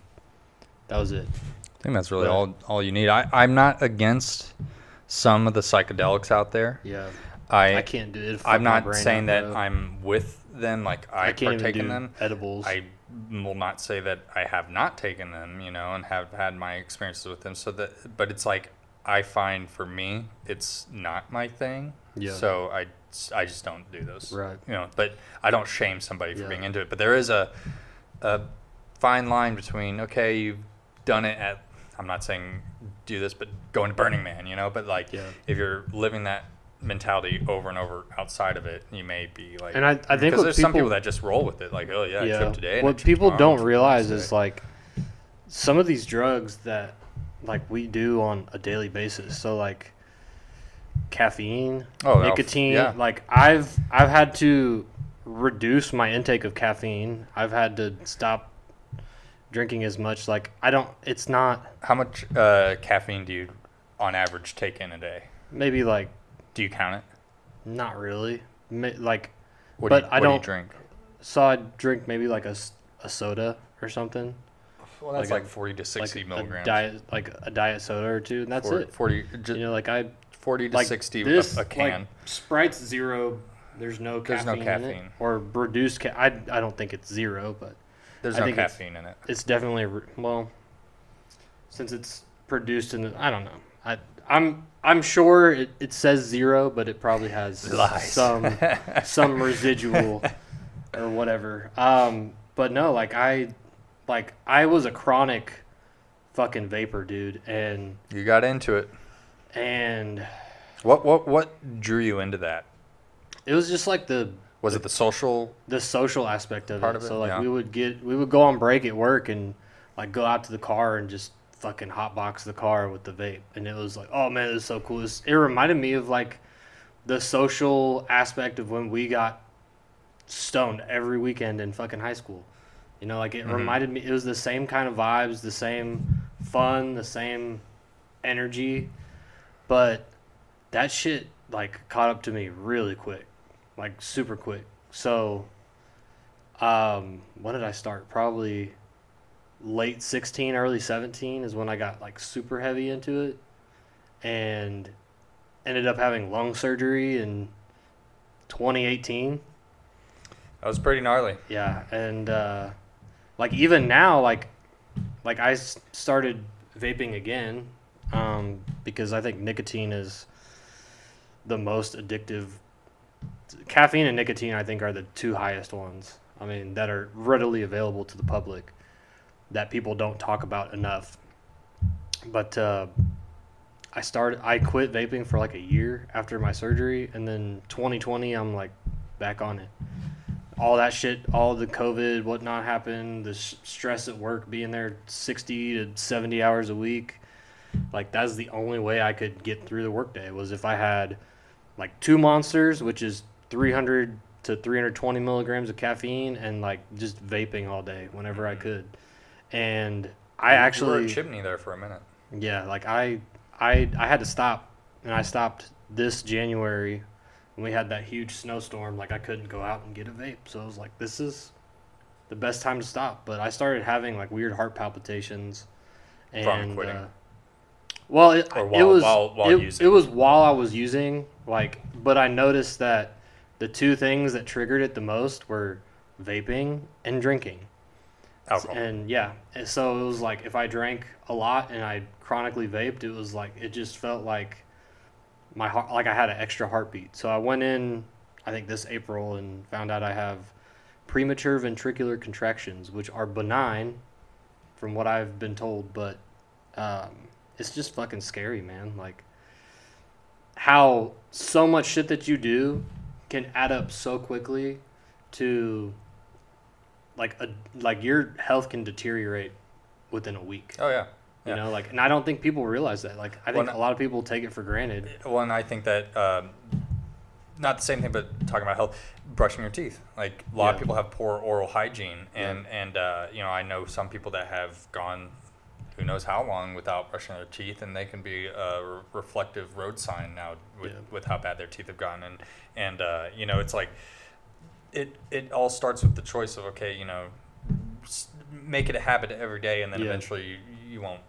That was it. I think that's really all you need. I'm not against some of the psychedelics out there. Yeah. I I can't do it. I'm not saying that I'm with them, like I can't partake even in do them. edibles. I will not say that I have not taken them, and have had my experiences with them. But it's like I find for me, it's not my thing. Yeah. So I just don't do those. Right. But I don't shame somebody for being into it. But there is a fine line between, okay, you've done it at, I'm not saying do this, but going to Burning Man, but like if you're living that mentality over and over outside of it, you may be like, and I think because there's some people that just roll with it, like, oh yeah, I tripped today. What people don't realize is like some of these drugs that like we do on a daily basis. So like caffeine, nicotine. Like I've had to reduce my intake of caffeine. I've had to stop drinking as much. Like it's not. How much caffeine do you on average take in a day? Maybe like. Do you count it? Not really. Like, what but do you drink? So I drink maybe like a soda or something. Well, that's like 40 to 60 milligrams. A diet soda or two, and that's 40, it. 40, 40 to 60 a can. Like, Sprite's zero. There's no caffeine in it. Or reduced I don't think it's zero, but there's no caffeine in it. It's definitely since it's produced in I don't know. I'm sure it says zero, but it probably has some residual or whatever. But no, like I was a chronic fucking vapor dude, and you got into it. And what drew you into that? It was just like the social aspect of part it. Of it? So like we would go on break at work and like go out to the car and just fucking hotbox the car with the vape, and it was like, oh man, it was so cool. It reminded me of like the social aspect of when we got stoned every weekend in fucking high school. Like it reminded me. It was the same kind of vibes, the same fun, the same energy, but that shit like caught up to me really quick, like super quick. So, when did I start? Probably late 16, early 17 is when I got like super heavy into it, and ended up having lung surgery in 2018. That was pretty gnarly. Yeah, and like even now, like I started vaping again, because I think nicotine is the most addictive. Caffeine and nicotine, I think, are the two highest ones. I mean, that are readily available to the public, that people don't talk about enough. But I quit vaping for like a year after my surgery, and then 2020 I'm like back on it. All that shit, all the COVID whatnot happened, the stress at work, being there 60 to 70 hours a week, like that's the only way I could get through the workday, was if I had like 2 monsters, which is 300 to 320 milligrams of caffeine, and like just vaping all day whenever I could. And you were a actually chimney there for a minute. Yeah, like I had to stop, and I stopped this January when we had that huge snowstorm. Like I couldn't go out and get a vape, so I was like, this is the best time to stop. But I started having like weird heart palpitations, and from quitting. It was while I was using, like, but I noticed that the two things that triggered it the most were vaping and drinking. Alcohol. And yeah, so it was like if I drank a lot and I chronically vaped, it was like it just felt like my heart, like I had an extra heartbeat. So I went in, I think this April, and found out I have premature ventricular contractions, which are benign from what I've been told, but it's just fucking scary, man. Like how so much shit that you do can add up so quickly to like your health can deteriorate within a week. Oh yeah. You know, like, and I don't think people realize that. Like, I think a lot of people take it for granted. Well, and I think that not the same thing, but talking about health, brushing your teeth. Like a lot of people have poor oral hygiene, and you know, I know some people that have gone who knows how long without brushing their teeth, and they can be a reflective road sign now with how bad their teeth have gotten. And you know, it's like it all starts with the choice of, okay, you know, make it a habit every day, and then eventually you won't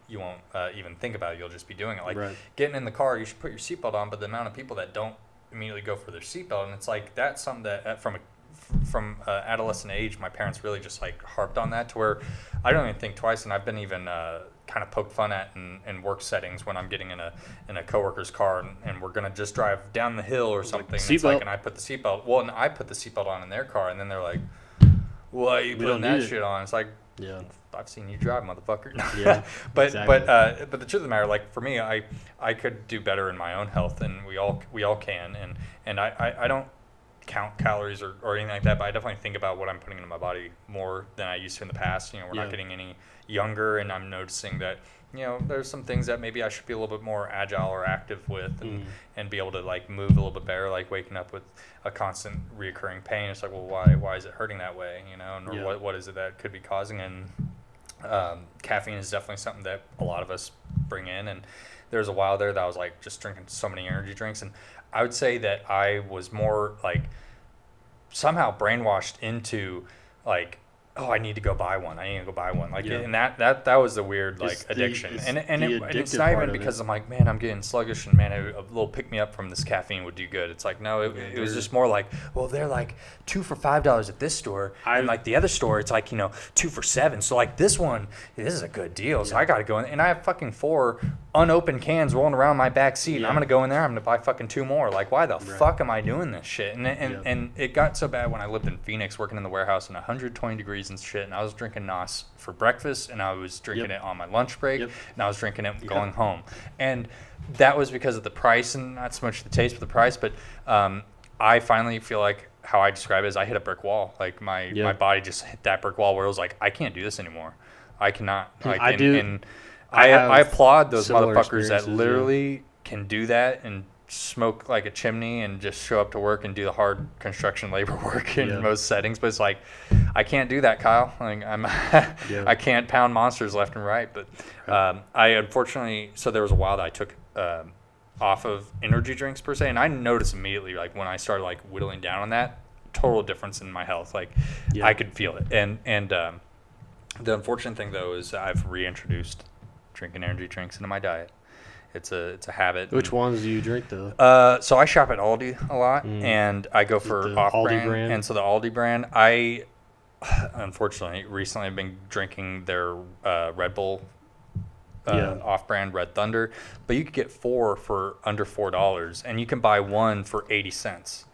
even think about it. You'll just be doing it. Like getting in the car, you should put your seatbelt on, but the amount of people that don't immediately go for their seatbelt, and it's like that's something that from adolescent age, my parents really just like harped on that, to where I don't even think twice, and I've been even kind of poked fun at in work settings when I'm getting in a coworker's car and we're gonna just drive down the hill or something. Like, it's like, and I put the seatbelt. Well, and I put the seatbelt on in their car, and then they're like, "Why are you putting that shit on?" It's like, I've seen you drive, motherfucker. But exactly. But the truth of the matter, like for me, I could do better in my own health, and we all can, and I don't count calories or anything like that, but I definitely think about what I'm putting into my body more than I used to in the past. You know, we're not getting any younger, and I'm noticing that, you know, there's some things that maybe I should be a little bit more agile or active with, and be able to like move a little bit better, like waking up with a constant reoccurring pain. It's like, well, why is it hurting that way, you know, and or what is it that could be causing? And caffeine is definitely something that a lot of us bring in, and there was a while there that I was like just drinking so many energy drinks, and I would say that I was more like somehow brainwashed into like, oh, I need to go buy one. Like, and that was the weird like addiction. And it's not even because I'm like, man, I'm getting sluggish, and man, a little pick me up from this caffeine would do good. It's like, no, it was just more like, well, they're like 2 for $5 at this store, and like the other store, it's like, you know, 2 for $7. So like this one, this is a good deal. So I got to go in, and I have fucking 4 unopened cans rolling around my back seat. And I'm gonna go in there. I'm gonna buy fucking 2 more. Like, why the fuck am I doing this shit? And it got so bad when I lived in Phoenix, working in the warehouse in 120 degrees and shit. And I was drinking NOS for breakfast, and I was drinking it on my lunch break, and I was drinking it going home. And that was because of the price, and not so much the taste, but the price. But I finally feel like how I describe it is I hit a brick wall. Like my body just hit that brick wall where it was like, I can't do this anymore. I cannot. Like, I applaud those motherfuckers that literally can do that and smoke like a chimney and just show up to work and do the hard construction labor work in most settings. But it's like, I can't do that, Kyle. Like I can't pound monsters left and right. But I unfortunately, so there was a while that I took off of energy drinks per se, and I noticed immediately, like when I started like whittling down on that, total difference in my health. Like I could feel it. And the unfortunate thing though is I've reintroduced drinking energy drinks into my diet. It's a habit. Which ones do you drink though? So I shop at Aldi a lot, and I go for off-brand. And so the Aldi brand, I unfortunately recently have been drinking their Red Bull off-brand Red Thunder, but you could get 4 for under $4, and you can buy 1 for 80 cents.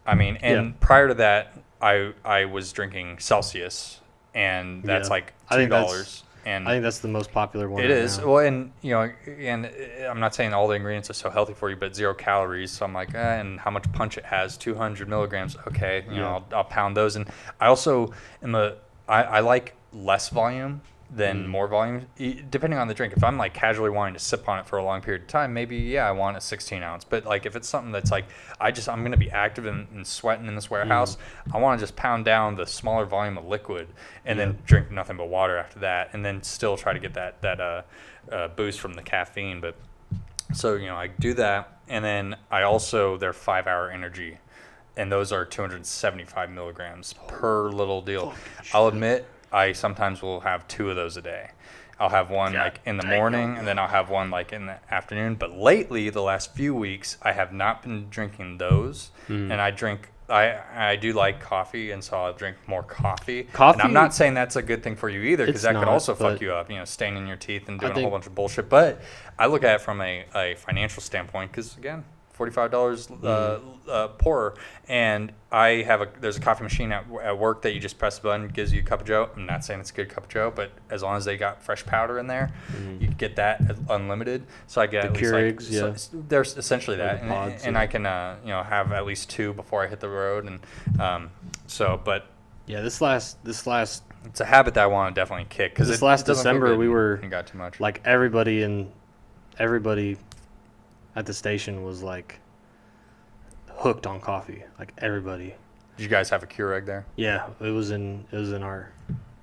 I mean, and prior to that, I was drinking Celsius, and that's like $2. And I think that's the most popular one. It is. Well, and you know, and I'm not saying all the ingredients are so healthy for you, but 0 calories. So I'm like, and how much punch it has? 200 milligrams. Okay, you know, I'll pound those. And I also am I like less volume than more volume, depending on the drink. If I'm like casually wanting to sip on it for a long period of time, maybe I want a 16 ounce. But like if it's something that's like I'm going to be active and sweating in this warehouse, I want to just pound down the smaller volume of liquid and then drink nothing but water after that, and then still try to get that boost from the caffeine. But so, you know, I do that, and then I also their 5-hour energy, and those are 275 milligrams per little deal. I'll admit, I sometimes will have 2 of those a day. I'll have one like in the morning, and then I'll have one like in the afternoon. But lately, the last few weeks, I have not been drinking those. And I do like coffee, and so I'll drink more coffee. And I'm not saying that's a good thing for you either, because that could also fuck you up, you know, staining your teeth and doing a whole bunch of bullshit. But I look at it from a financial standpoint, because again, $45 poorer, and there's a coffee machine at work that you just press a button, gives you a cup of joe. I'm not saying it's a good cup of joe, but as long as they got fresh powder in there, you get that unlimited. So I get at least like, so there's essentially that, and I can you know, have at least 2 before I hit the road, and but Yeah, this last It's a habit that I want to definitely kick because this last December we were got too much. like everybody at the station was like hooked on coffee. Like everybody. Did you guys have a Keurig there? Yeah, it was in our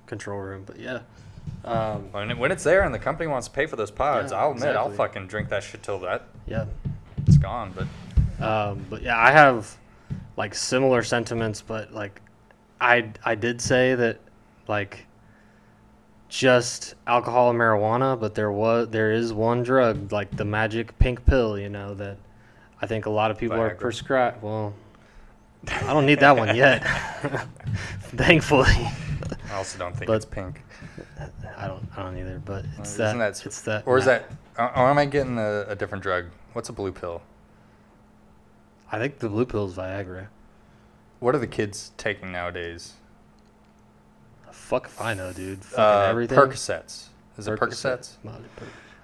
control room. But yeah, When it's there and the company wants to pay for those pods, Yeah, I'll admit I'll exactly. fucking drink that shit till yeah. it's gone. But yeah, I have like similar sentiments, but like I did say that like just alcohol and marijuana, but there is one drug, like the magic pink pill, you know, that I think a lot of people are Viagra. prescribed. Well, I don't need that one yet. Thankfully. I also don't think But- it's pink. I don't either, but it's Isn't that, that- it's that Or is that? Or am I getting a different drug? What's a blue pill? I think the blue pill is Viagra. What are the kids taking nowadays? Fuck if I know, dude. Fucking everything. Percocets. Is it Percocets?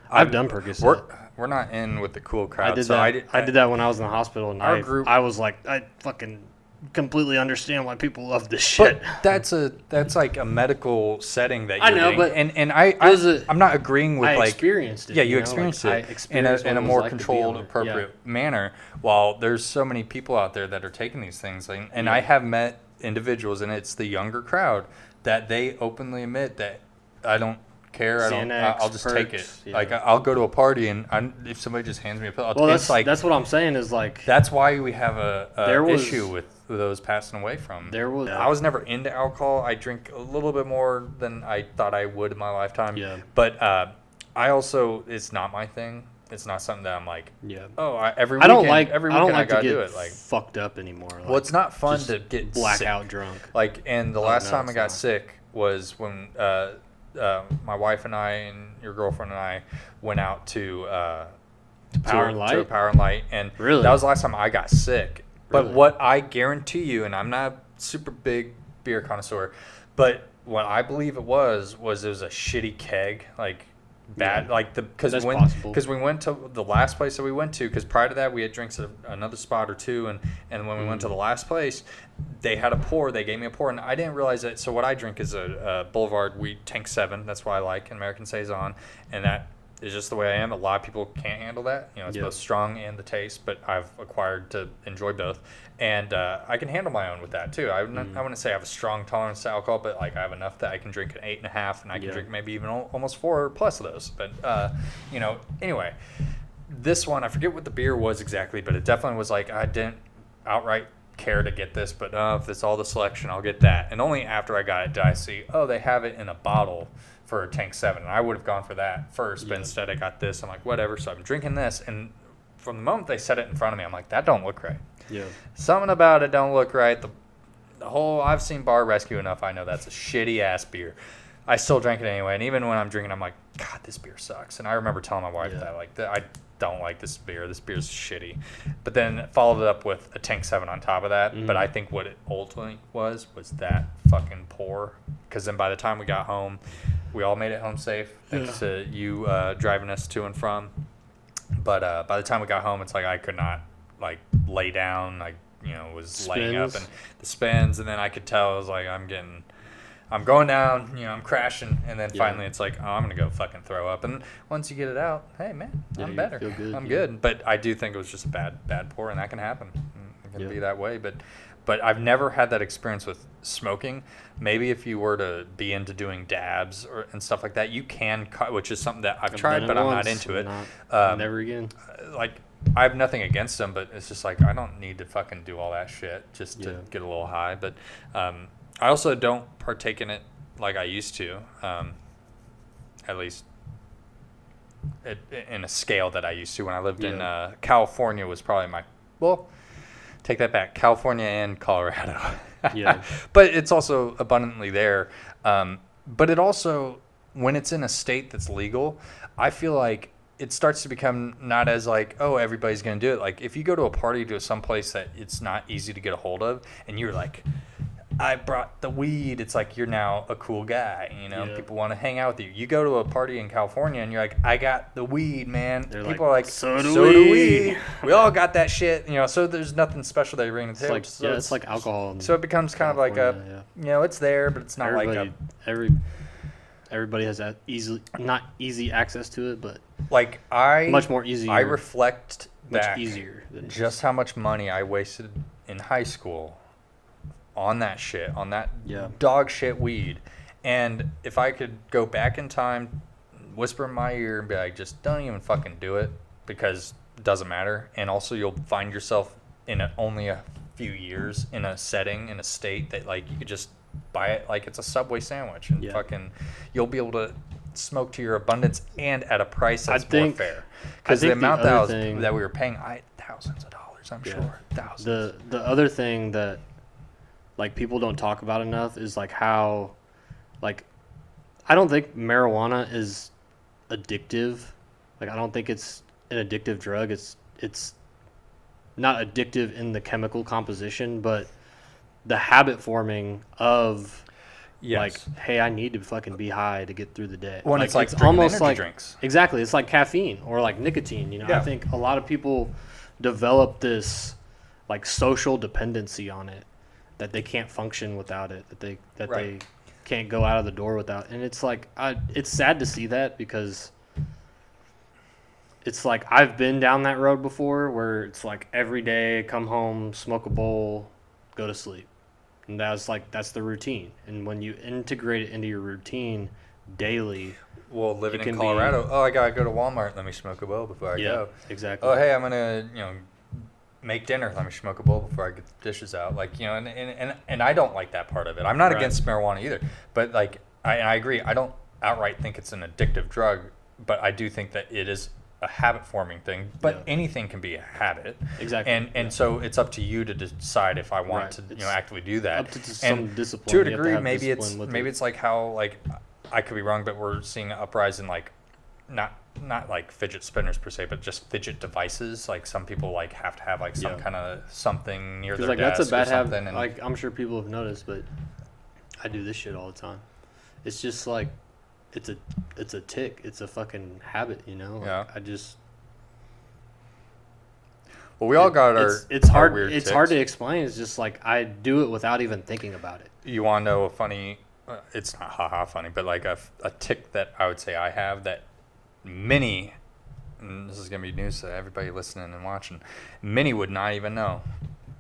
I've done Percocet. We're not in with the cool crowd. I did so that. I did that when I was in the hospital, and Our group- I was like, I fucking completely understand why people love this shit. But that's like a medical setting that you're I know, getting. but and I'm not agreeing with I like experienced it. yeah, you know, experienced like, it I experienced in what a it was more like to be controlled, on it. appropriate manner. While there's so many people out there that are taking these things, and I have met individuals, and it's the younger crowd that they openly admit that I don't care. Xanax, I'll just take it. Perks, yeah. Like I'll go to a party, and if somebody just hands me a pill, Well, it's like that's what I'm saying is like that's why we have There was- issue with those passing away from. there was. I was never into alcohol. I drink a little bit more than I thought I would in my lifetime. Yeah. But I also, it's not my thing. It's not something that I'm like, Yeah. oh, every I weekend, don't like. every I weekend don't like to gotta get do it. Like, fucked up anymore. Like, well, it's not fun just to get blackout sick. drunk. Like, and the Oh, last no, time I it's got not. sick was when my wife and I and your girlfriend and I went out to Power and Light? to Power and Light, and Really? that was the last time I got sick. But Really? what I guarantee you, and I'm not a super big beer connoisseur, but what I believe it was a shitty keg, like bad, Yeah. like because That's when possible. because we went to the last place that we went to, because prior to that we had drinks at another spot or two, and when we went to the last place, they had a pour. They gave me a pour, and I didn't realize that. So what I drink is a Boulevard Wheat Tank 7. That's why I like an American Saison, and that is just the way I am. A lot of people can't handle that. You know, it's Yeah. both strong and the taste, but I've acquired to enjoy both, and I can handle my own with that too. I wouldn't say I have a strong tolerance to alcohol, but like I have enough that I can drink an 8.5, and I can Yeah. drink maybe even almost 4 plus of those. But you know, anyway, this one I forget what the beer was exactly, but it definitely was like I didn't outright care to get this, but if it's all the selection, I'll get that. And only after I got it did I see, oh, they have it in a bottle for a Tank 7. And I would have gone for that first, but Yeah. instead I got this. I'm like, whatever. So I'm drinking this, and from the moment they set it in front of me, I'm like, that don't look right. Yeah. Something about it don't look right. The whole, I've seen Bar Rescue enough. I know that's a shitty ass beer. I still drank it anyway, and even when I'm drinking, I'm like, God, this beer sucks. And I remember telling my wife Yeah. that, like, I don't like this beer. This beer's shitty. But then followed it up with a Tank 7 on top of that. Mhm. But I think what it ultimately was that fucking pour. Because then by the time we got home, we all made it home safe, thanks to you driving us to and from. But by the time we got home, it's like I could not, like, lay down. I, was laying up, Spins. and the spins, and then I could tell, I was like, I'm going down, I'm crashing, and then Yeah. finally it's like, oh, I'm gonna go fucking throw up. And once you get it out, hey man, Yeah, I'm you better. feel good, I'm yeah. good. But I do think it was just a bad pour, and that can happen. It can Yeah. be that way. But I've never had that experience with smoking. Maybe if you were to be into doing dabs and stuff like that, you can cut, which is something that I've tried, done but I'm not once, into it. Never again. Like, I have nothing against them, but it's just like I don't need to fucking do all that shit just to Yeah. get a little high. But I also don't partake in it like I used to, at least in a scale that I used to when I lived in California. Was probably take that back, California and Colorado. Yeah. But it's also abundantly there. But it also, when it's in a state that's legal, I feel like it starts to become not as like, oh, everybody's going to do it. Like if you go to a party to some place that it's not easy to get a hold of, and you're like, I brought the weed. It's like you're now a cool guy. Yeah. People want to hang out with you. You go to a party in California and you're like, I got the weed, man. They're People are like, so do we. We all got that shit. So there's nothing special that you bring to the table. It's like alcohol. So it becomes kind of like it's there, but it's not everybody has that not easy access to it, but like much more easier. I reflect much easier than just how much money I wasted in high school on that shit, on that dog shit weed. And if I could go back in time, whisper in my ear and be like, just don't even fucking do it, because it doesn't matter. And also you'll find yourself in only a few years in a setting, in a state that like you could just buy it like it's a Subway sandwich and fucking you'll be able to smoke to your abundance and at a price that's more fair. Because the amount that we were paying, thousands of dollars, I'm sure. Thousands. The other thing that like people don't talk about enough is like how like I don't think marijuana is addictive. Like I don't think it's an addictive drug. It's not addictive in the chemical composition, but the habit forming of like, hey, I need to fucking be high to get through the day. When it's almost like drinks. Exactly. It's like caffeine or like nicotine. I think a lot of people develop this like social dependency on it, that they can't function without it, that they can't go out of the door without. And it's like it's sad to see that, because it's like I've been down that road before where it's like every day come home, smoke a bowl, go to sleep. And that's the routine. And when you integrate it into your routine daily, living in Colorado, I gotta go to Walmart, let me smoke a bowl before I go. Exactly. Oh, hey, I'm gonna make dinner, let me smoke a bowl before I get the dishes out. Like, and I don't like that part of it. I'm not against marijuana either, but like I agree, I don't outright think it's an addictive drug, but I do think that it is a habit forming thing. But anything can be a habit. Exactly. And so it's up to you to decide if I want to actively do that. Up to some discipline. To a degree, maybe it's like how like I could be wrong, but we're seeing an uprise in like not like fidget spinners per se, but just fidget devices. Like some people like have to have like some kind of something near their desk. That's a bad habit. And like I'm sure people have noticed, but I do this shit all the time. It's just like it's a tick. It's a fucking habit, I just. Well, we all got it's hard. weird it's ticks. hard to explain. It's just like I do it without even thinking about it. You want to know a funny? It's not haha funny, but like a tick that I would say I have that many. And this is gonna be news to everybody listening and watching. Many would not even know.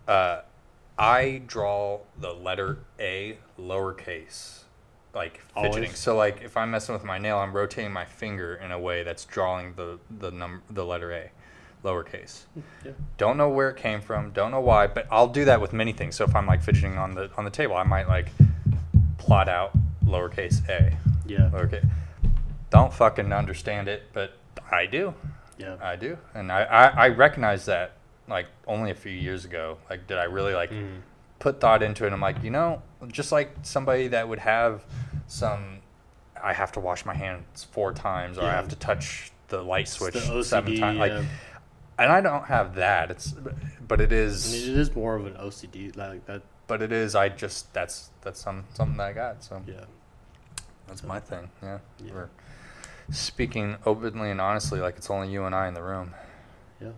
I draw the letter A lowercase. Like fidgeting. Always? So like if I'm messing with my nail, I'm rotating my finger in a way that's drawing the letter A, lowercase. Yeah. Don't know where it came from, don't know why, but I'll do that with many things. So if I'm like fidgeting on the table, I might like plot out lowercase A. Yeah. Lowercase. Don't fucking understand it, but I do. Yeah. I do. And I recognize that like only a few years ago. Like did I really like put thought into it? I'm like, just like somebody that would have I have to wash my hands 4 times, or I have to touch the light switch 7 times. Like, and I don't have that. But it is. It is more of an OCD like that. But it is. That's something that I got. So yeah, that's my thing. Yeah. We're speaking openly and honestly, like it's only you and I in the room. Yeah.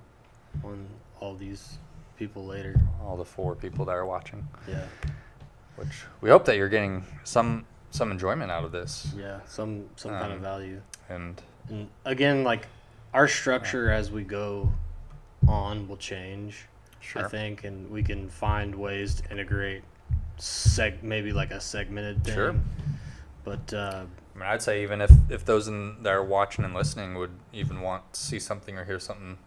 On all these people later. All the 4 people that are watching. Yeah. Which we hope that you're getting some enjoyment out of this. Yeah, some kind of value. And again, like our structure as we go on will change, I think, and we can find ways to integrate maybe like a segmented thing. Sure. But I mean, I'd say even if those that are watching and listening would even want to see something or hear something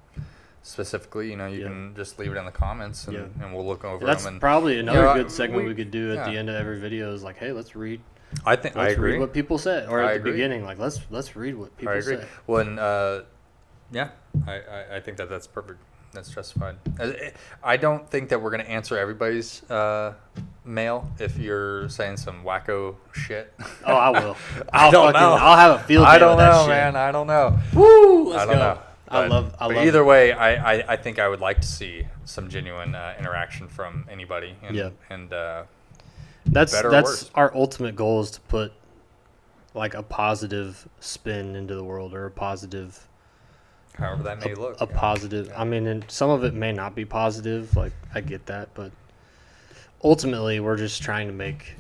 specifically, you can just leave it in the comments and we'll look over them. That's probably another good segment we could do at the end of every video is like, hey, let's read. I agree. Read what people said, or at the beginning, like let's read what people said. Well, and I think that's perfect. That's justified. I don't think that we're gonna answer everybody's mail if you're saying some wacko shit. Oh, I will. I don't know. I'll have a field day. I don't with that know, shit. Man. I don't know. Woo! Let's I don't go. know. I love either way, I think I would like to see some genuine interaction from anybody. And That's better or that's worse. our ultimate goal is to put like a positive spin into the world, or a positive However that may look. a positive. Yeah. I mean, and some of it may not be positive. Like I get that, but ultimately, we're just trying to make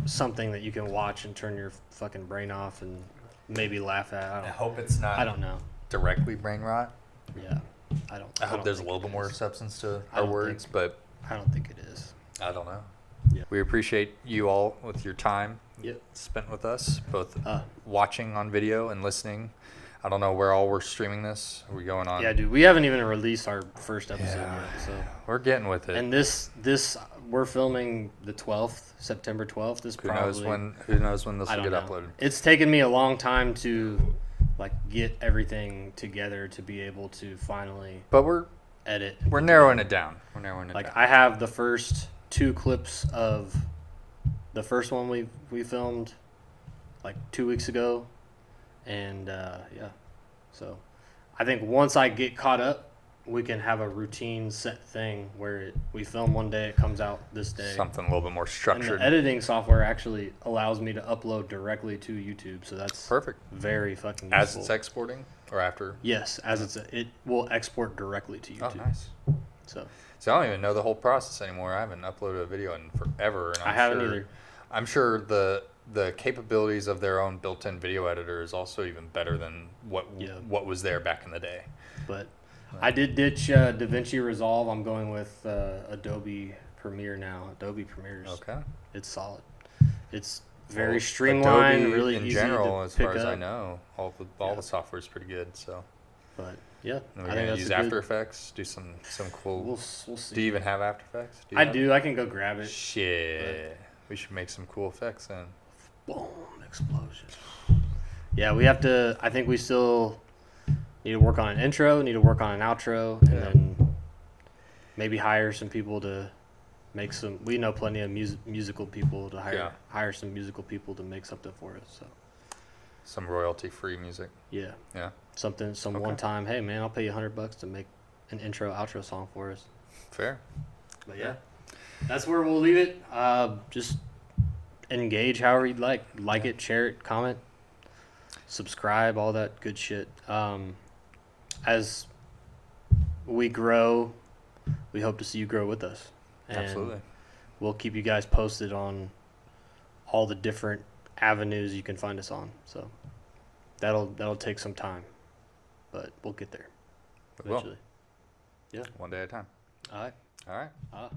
something that you can watch and turn your fucking brain off and maybe laugh at. I hope it's not I don't know. directly brain rot. Yeah, I don't. I hope don't there's a think little it bit more is. substance to I our don't words, think- but I don't think it is. I don't know. Yeah. We appreciate you all with your time Yep. spent with us, both Uh, watching on video and listening. I don't know where all we're streaming this. Are we going on? Yeah, dude, we haven't even released our first episode Yeah. yet. So, We're getting with it. and this we're filming the 12th, September 12th. This who probably knows when this I will don't get know. uploaded. It's taken me a long time to like get everything together to be able to finally But we're edit. narrowing it down. Like I have the first 2 clips of the first one we filmed like 2 weeks ago, and yeah, so I think once I get caught up, we can have a routine set thing where we film one day, it comes out this day. Something a little bit more And structured. the editing software actually allows me to upload directly to YouTube, so that's Perfect. very fucking useful. As it's exporting or after? Yes, as it will export directly to YouTube. Oh, nice. So So I don't even know the whole process anymore. I haven't uploaded a video in forever. And I haven't either. I'm sure the capabilities of their own built-in video editor is also even better than what was there back in the day. But I did ditch DaVinci Resolve. I'm going with Adobe Premiere now. Adobe Premiere is Okay. it's solid. It's very Well, streamlined, Adobe really in easy general, to as pick far as I up. know, all Yeah. the software is pretty good. So But yeah, and I we're think gonna that's use a good, After Effects. Do some cool. We'll see. Do you even have After Effects? You I have do. I can go grab it. Shit. We should make some cool effects then. Boom! Explosion. Yeah, we have to. I think we still need to work on an intro. Need to work on an outro, and Yeah. then maybe hire some people to make some. We know plenty of musical people to hire. Yeah. Hire some musical people to make something for us. So Some royalty-free music. yeah, Yeah. something. Some Okay. one time. Hey man, I'll pay you $100 to make an intro outro song for us. Fair. But yeah, that's where we'll leave it. Just engage however you'd like. Like it, share it, comment, subscribe, all that good shit. As we grow, we hope to see you grow with us. And Absolutely. we'll keep you guys posted on all the different avenues you can find us on. So that'll take some time, but we'll get there We will. eventually. One day at a time. All right. All right.